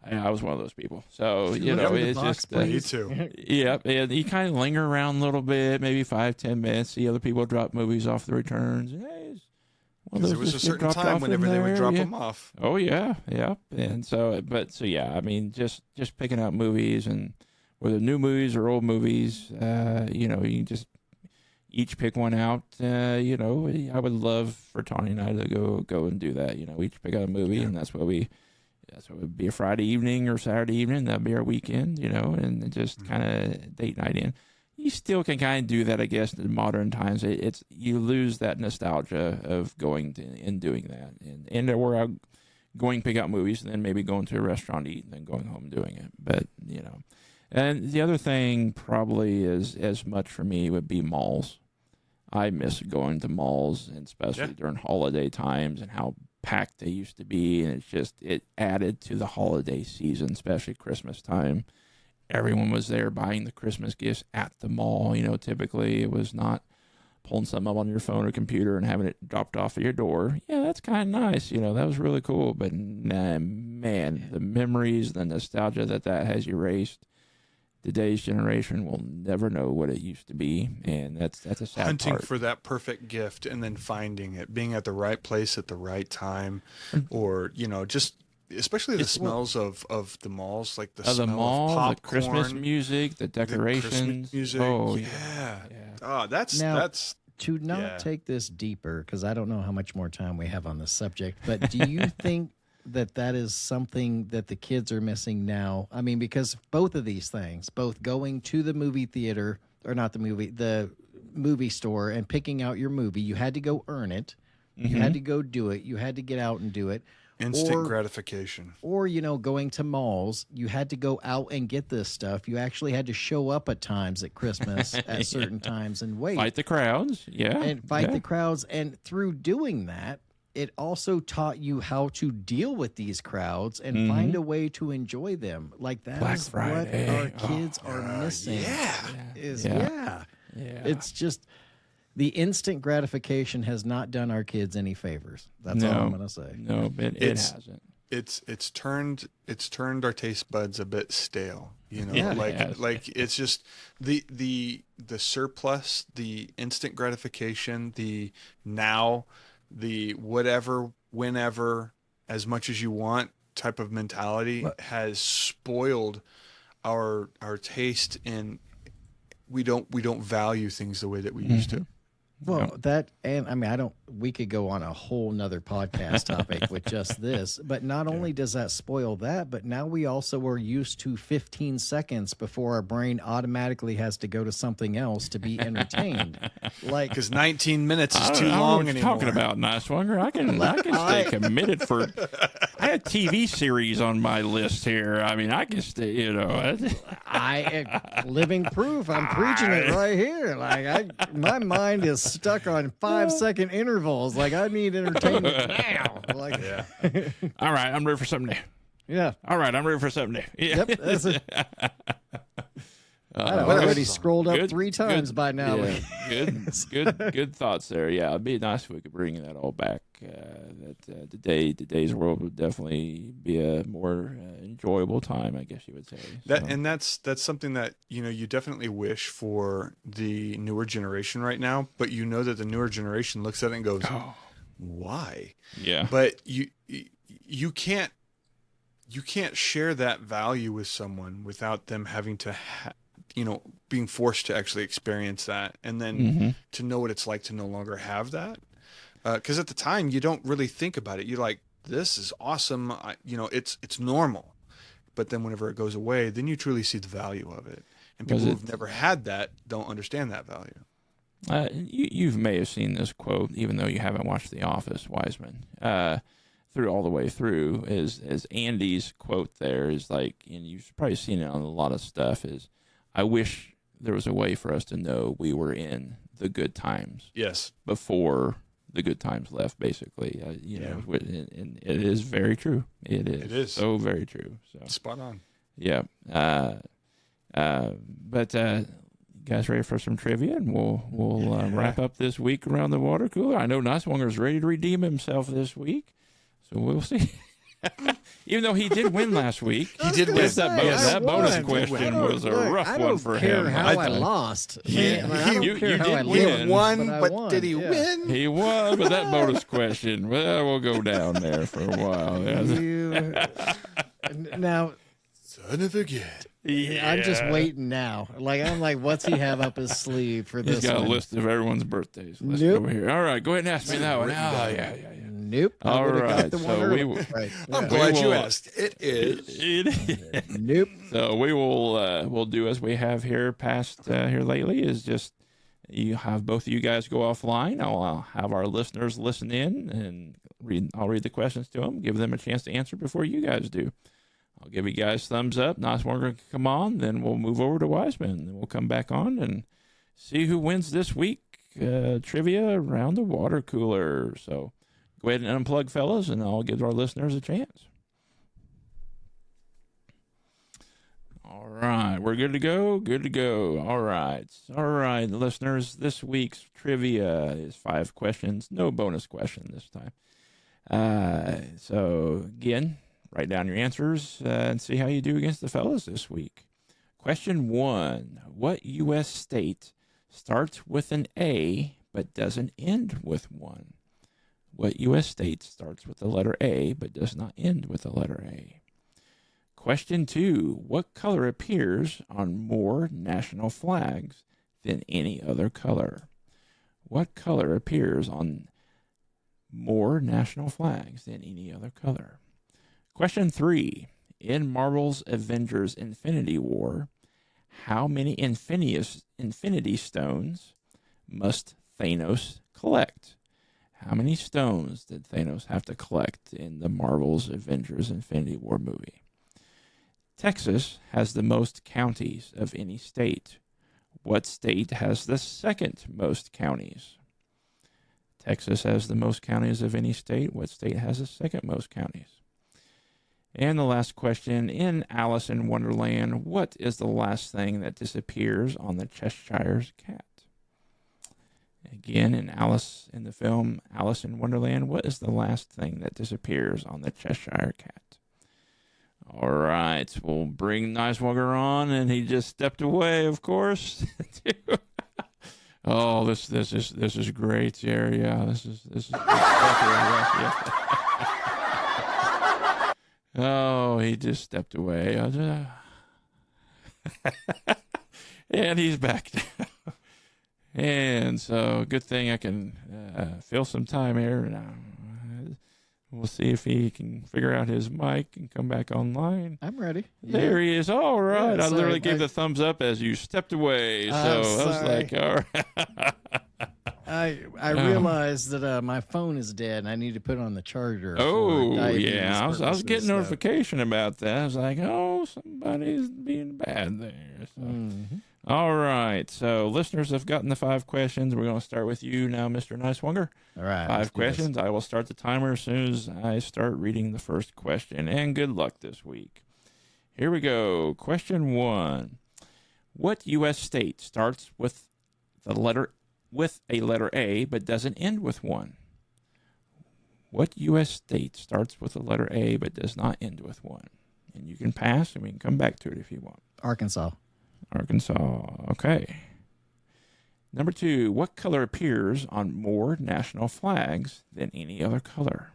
I was one of those people. So, it's just... Me too. Yeah, and you kind of linger around a little bit, maybe 5-10 minutes, see other people drop movies off the returns. Hey, there was a certain time whenever they would drop them off. Oh, yeah. And so, yeah, I mean, just picking out movies, and whether new movies or old movies, you can just each pick one out. I would love for Tawny and I to go and do that. Each pick out a movie, and that's what would be a Friday evening or Saturday evening. That'd be our weekend, and just kind of date night in. You still can kind of do that, I guess, in modern times. You lose that nostalgia of going to and doing that, and we're out going pick out movies, and then maybe going to a restaurant to eat, and then going home doing it. But and the other thing probably is as much for me would be malls. I miss going to malls, and especially during holiday times, and how packed they used to be, and it added to the holiday season, especially Christmas time. Everyone was there buying the Christmas gifts at the mall. Typically it was not pulling something up on your phone or computer and having it dropped off at your door. Yeah, that's kind of nice. That was really cool. But man, the memories, the nostalgia that has erased. Today's generation will never know what it used to be, and that's a sad Hunting part. for that perfect gift and then finding it, being at the right place at the right time, or just especially the smells of the malls, like the smell mall, of popcorn, the Christmas music, the decorations. the Christmas music. Oh yeah. yeah. Oh, that's to not take this deeper, because I don't know how much more time we have on this subject, but do you think that is something that the kids are missing now? I mean, because both of these things, both going to the movie theater, or not the movie store and picking out your movie, you had to go earn it. You had to go do it. You had to get out and do it. Instant gratification. Or, going to malls, you had to go out and get this stuff. You actually had to show up at times at Christmas at certain times and wait. Fight the crowds. Yeah. And fight the crowds. And through doing that, it also taught you how to deal with these crowds and find a way to enjoy them. Like that Black is Friday. what our kids are missing. It's just the instant gratification has not done our kids any favors. That's all I'm going to say. No, it hasn't. It's turned our taste buds a bit stale. Like it's just the surplus, the instant gratification, the now, the whatever, whenever, as much as you want type of mentality has spoiled our taste, and we don't value things the way that we used to. Well, we could go on a whole nother podcast topic with just this, but not only does that spoil that, but now we also are used to 15 seconds before our brain automatically has to go to something else to be entertained. Because 19 minutes is too I don't know long what you're anymore. talking about, Nighswonger. I can stay committed for. I had TV series on my list here. I mean, I can stay. I am living proof. I'm preaching it right here. Like my mind is stuck on 5-second intervals. Like I need entertainment now. Like, All right, I'm ready for something new. Yeah. All right, I'm ready for something new. Yeah. Yep. That's it. I've already scrolled up 3 times by now. Yeah. Good thoughts there. Yeah, it'd be nice if we could bring that all back. Today's world would definitely be a more enjoyable time, I guess you would say. And that's something that you definitely wish for the newer generation right now. But that the newer generation looks at it and goes, "Why?" Yeah. But you can't share that value with someone without them having to being forced to actually experience that, and then to know what it's like to no longer have that. Because at the time you don't really think about it. You're like, this is awesome. It's normal. But then whenever it goes away, then you truly see the value of it. And people who've never had that don't understand that value. You may have seen this quote, even though you haven't watched The Office, Wiseman. Through all the way through is Andy's quote there is like, and you've probably seen it on a lot of stuff, is, I wish there was a way for us to know we were in the good times. Yes. Before the good times left, basically. You know, and it is very true. It is. It is. So very true. So Spot on. yeah. But you guys ready for some trivia? And we'll wrap up this week around the water cooler. I know Nighswonger's ready to redeem himself this week, so we'll see. Even though he did win last week, He did win. yes, that bonus question was a rough one for him. How I lost. Yeah. I don't You care how did I win. He won, I but won. did he Yeah. win? He won, but that bonus question, well, we'll go down there for a while. You- now, Son of a gun. I'm just waiting now. I'm like, what's he have up his sleeve for He's this got one? a list of everyone's birthdays. Let's Nope. go over here. All right, go ahead and ask me that one. Oh, Written yeah. Nope. I All would've got right, the so one we earlier. will- Right. I'm Yeah. glad you will- asked. It is. Nope. So we will we'll do as we have here past here lately is just you have both of you guys go offline. I'll have our listeners listen in and I'll read the questions to them, give them a chance to answer before you guys do. I'll give you guys thumbs up. Nighswonger can come on, then we'll move over to Wiseman, then we'll come back on and see who wins this week trivia around the water cooler. So go ahead and unplug, fellas, and I'll give our listeners a chance. All right, we're good to go. Good to go. All right, listeners. This week's trivia is 5 questions, no bonus question this time. So again, write down your answers and see how you do against the fellas this week. Question 1: what U.S. state starts with an A but doesn't end with one? What U.S. state starts with the letter A but does not end with the letter A? Question 2: what color appears on more national flags than any other color? What color appears on more national flags than any other color? Question 3: in Marvel's Avengers Infinity War, how many Infinity Stones must Thanos collect? How many stones did Thanos have to collect in the Marvel's Avengers Infinity War movie? Texas has the most counties of any state. What state has the second most counties? Texas has the most counties of any state. What state has the second most counties? And the last question: in Alice in Wonderland, what is the last thing that disappears on the Cheshire's cat? Again, in the film Alice in Wonderland, what is the last thing that disappears on the Cheshire cat? All right, we'll bring Nighswonger on, and he just stepped away, of course. Oh, this is great, Jerry. Yeah, this is Oh, he just stepped away. And he's back now. And so, good thing I can fill some time here. We'll see if he can figure out his mic and come back online. I'm ready. There he is. All right. Yeah, I literally sorry, gave the thumbs up as you stepped away. So I was sorry. like, all right. I realized that my phone is dead and I need to put it on the charger. for Oh, diabetes yeah. I was purposes, getting so- notification about that. I was like, oh, somebody's being bad there. So. Mhm. All right. So listeners have gotten the 5 questions. We're going to start with you now, Mr. Nighswonger. All right. 5 let's do this. questions. I will start the timer as soon as I start reading the first question. And good luck this week. Here we go. Question 1. What U.S. state starts with a letter A but doesn't end with one? What U.S. state starts with a letter A but does not end with one? And you can pass, and we can come back to it if you want. Arkansas. Arkansas. Okay. Number 2, what color appears on more national flags than any other color?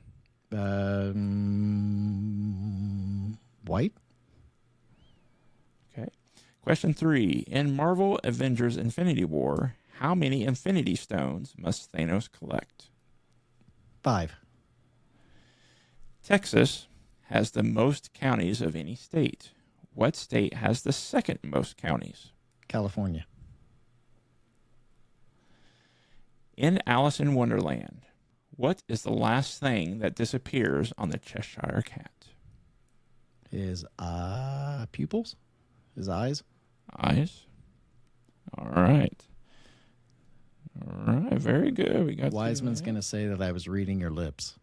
White. Okay. Question 3, in Marvel Avengers Infinity War, how many Infinity Stones must Thanos collect? 5. Texas has the most counties of any state. What state has the second most counties? California. In Alice in Wonderland, what is the last thing that disappears on the Cheshire cat? His pupils. His eyes. Eyes. All right. All right, very good. We got Wiseman's going to say that I was reading your lips.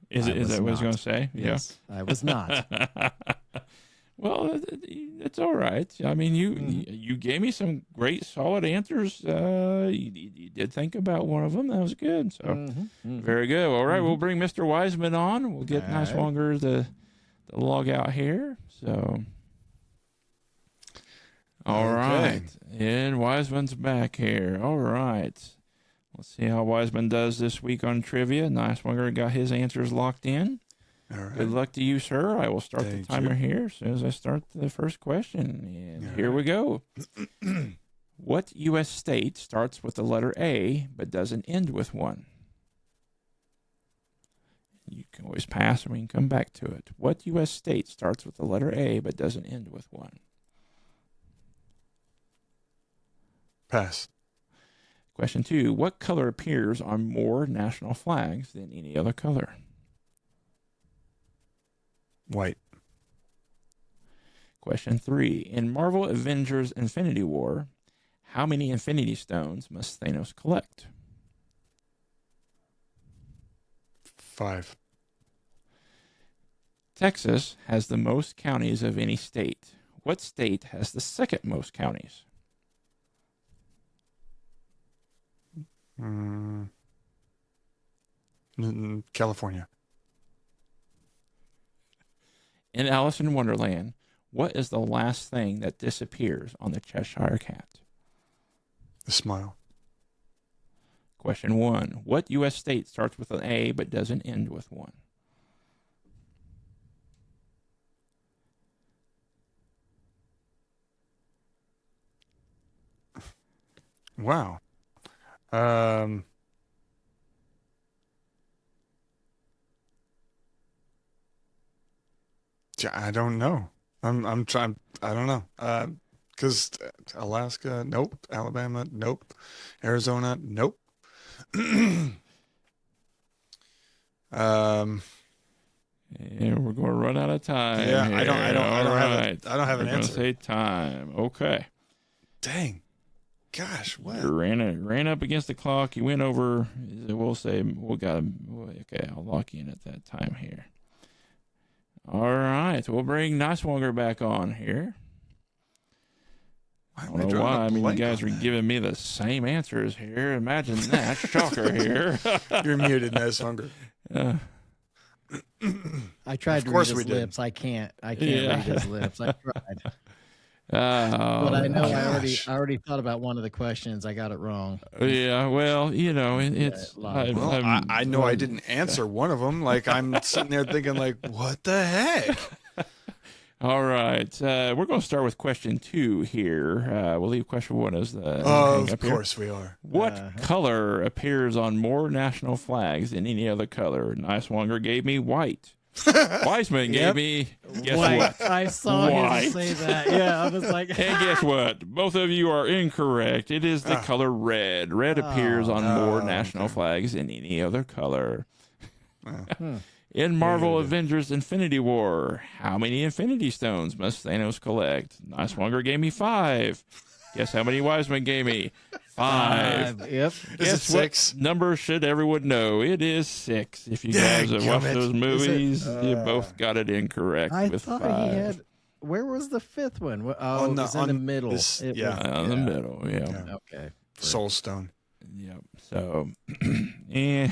Is that what he's going to say? Yes, I was not. Well, it's all right. I mean, you gave me some great, solid answers. You did think about one of them. That was good. So, very good. All right, we'll bring Mr. Wiseman on. We'll get Nighswonger to log out here. So, all right. And Wiseman's back here. All right. Let's see how Wiseman does this week on trivia. Nighswonger got his answers locked in. All right. Good luck to you, sir. I will start the Thank timer you. here as soon as I start the first question. And here we go. What U.S. state starts with the letter A but doesn't end with one? You can always pass or we can come back to it. What U.S. state starts with the letter A but doesn't end with one? Pass. Question 2. What color appears on more national flags than any other color? White. Question 3. In Marvel Avengers Infinity War, how many Infinity Stones must Thanos collect? 5. Texas has the most counties of any state. What state has the second most counties? California. In Alice in Wonderland, what is the last thing that disappears on the Cheshire Cat? The smile. Question 1. What U.S. state starts with an A but doesn't end with one? Wow. I don't know. I'm trying. I don't know. Because Alaska, nope. Alabama, nope. Arizona, nope. And we're going to run out of time. Yeah, here. I don't have an We're gonna answer. say time. Okay. Dang. Gosh, what? You ran up against the clock. You went over. We'll say okay. I'll lock you in at that time here. All right, we'll bring Nighswonger back on here. I don't know why. I mean, you guys are giving me the same answers here. Imagine that. Shocker here. You're muted, Nighswonger. I tried to read his lips. I can't read his lips. I tried. But I know I already thought about one of the questions. I got it wrong. Yeah, well, it's. I know I didn't answer one of them. Like, I'm sitting there thinking, like, what the heck? All right. We're going to start with question 2 here. We'll leave question 1 as the. Of course we are. What color appears on more national flags than any other color? Nighswonger gave me white. Wiseman gave me guess what? I saw him say that. Yeah, I was like, and guess what? Both of you are incorrect. It is the color red. Red appears on more national flags than any other color. In Marvel Avengers Infinity War, how many Infinity Stones must Thanos collect? Nighswonger gave me 5. Guess how many Wiseman gave me? 5. Yep. Is it 6? Number should everyone know? It is 6. If you guys have watched those movies, you both got it incorrect with 5. He had. Where was the 5th one? Oh, it was in the middle. In the middle, yeah. Okay. Soul Stone. Yep. So, and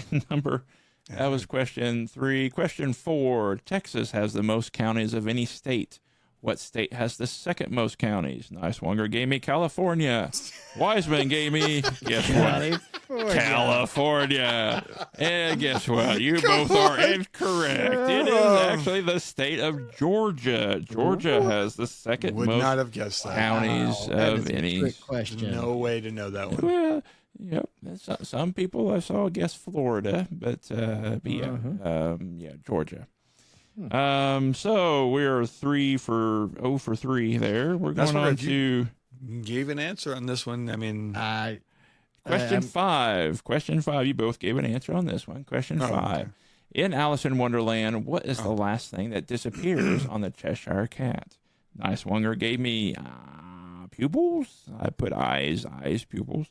that was question 3. Question 4. Texas has the most counties of any state. What state has the second most counties? Nighswonger gave me California. Wiseman gave me, guess what? California. And guess what? You both are incorrect. It is actually the state of Georgia. Georgia has the second Would most not have guessed that. counties of any. Trick question. No way to know that one. Well, yep. Some people I saw guess Florida, but Georgia. So we're 0 for 3 there. We're going on to gave an answer on this one. I mean, question 5. Question 5. You both gave an answer on this one. Question 5. Okay. In Alice in Wonderland, what is the last thing that disappears on the Cheshire Cat? Nighswonger gave me pupils. I put eyes, pupils.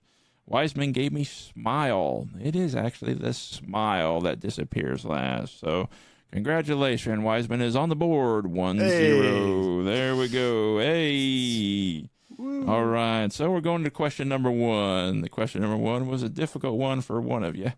Wiseman gave me smile. It is actually the smile that disappears last. So congratulations. Wiseman is on the board. 1-0. Hey. There we go. Hey. Woo. All right. So we're going to question number 1. The question number 1 was a difficult one for one of you.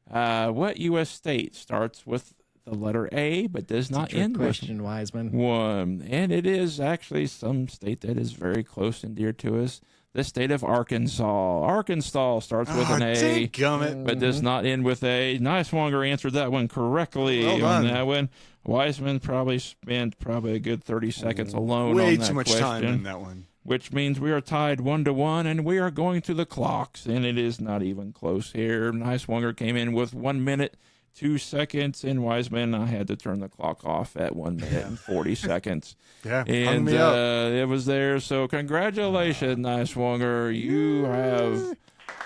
What U.S. state starts with the letter A but does not end with question, Wiseman. 1? And it is actually some state that is very close and dear to us. The state of Arkansas. Arkansas starts with an A, Dadgummit. but does not end with A. Nighswonger answered that one correctly. Well on done. that one. Wiseman probably spent a good 30 seconds alone Way on that too much question, time in that one. which means we are tied 1-1, and we are going to the clocks, and it is not even close here. Nighswonger came in with 1 minute, 2 seconds, and Wiseman, I had to turn the clock off at 1 minute and 40 seconds. Yeah, hung And me up. it was there. So congratulations, Nighswonger. You have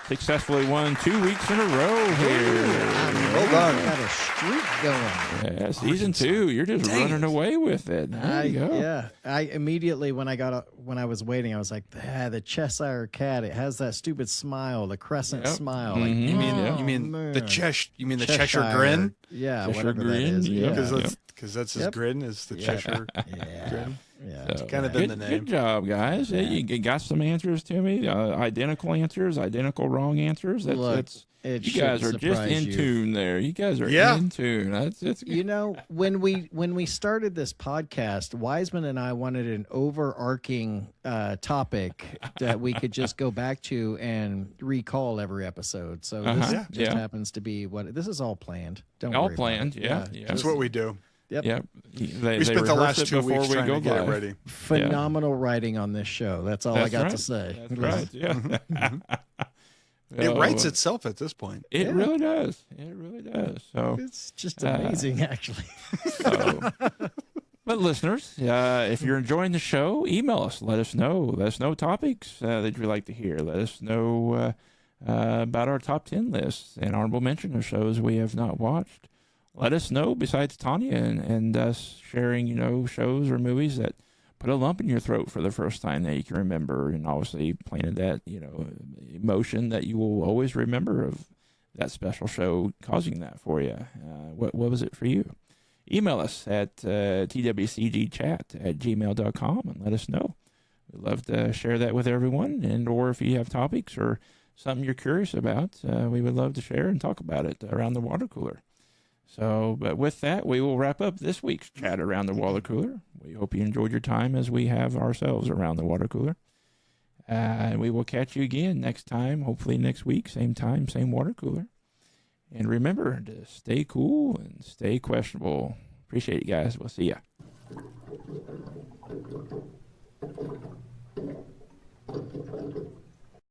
successfully won 2 weeks in a row here. Well done. Got a streak going. Yeah, season 2. You're just running away with it. There you go. Yeah, I immediately when I was waiting, I was like, the Cheshire Cat. It has that stupid smile, the crescent Yep. smile. Mhm. Like, You mean man. the Cheshire grin? Yeah, Cheshire whatever that grin, is. yeah. Yeah, Because that's his Yep. grin is the Cheshire yeah, grin. yeah. So, kind of been good, the name. Good job, guys. Yeah, you got some answers to me. Identical answers, identical wrong answers. Look, it you guys are shouldn't just surprise in you. tune there. You guys are Yeah. in tune. That's You know, when we started this podcast, Wiseman and I wanted an overarching topic that we could just go back to and recall every episode. So this Yeah. just Yeah. happens to be what this is all planned. Don't all worry about planned. it. Yeah. That's what we do. Yep. Yep. We spent the last 2 weeks trying to get it ready. Phenomenal writing on this show. That's all I got to say. That's right. Yeah. It writes itself at this point. It Yeah. really does. It really does. So, It's just amazing, actually. but listeners, if you're enjoying the show, email us. Let us know. Let us know topics that you'd like to hear. Let us know about our top 10 lists and honorable mention of shows we have not watched. Let us know, besides Tanya and us sharing, shows or movies that put a lump in your throat for the first time that you can remember, and obviously planted that, emotion that you will always remember of that special show causing that for you. What was it for you? Email us at twcgchat@gmail.com and let us know. We'd love to share that with everyone, and or if you have topics or something you're curious about, we would love to share and talk about it around the water cooler. So, but with that, we will wrap up this week's chat around the water cooler. We hope you enjoyed your time as we have ourselves around the water cooler. And we will catch you again next time, hopefully next week, same time, same water cooler. And remember to stay cool and stay questionable. Appreciate you guys. We'll see ya.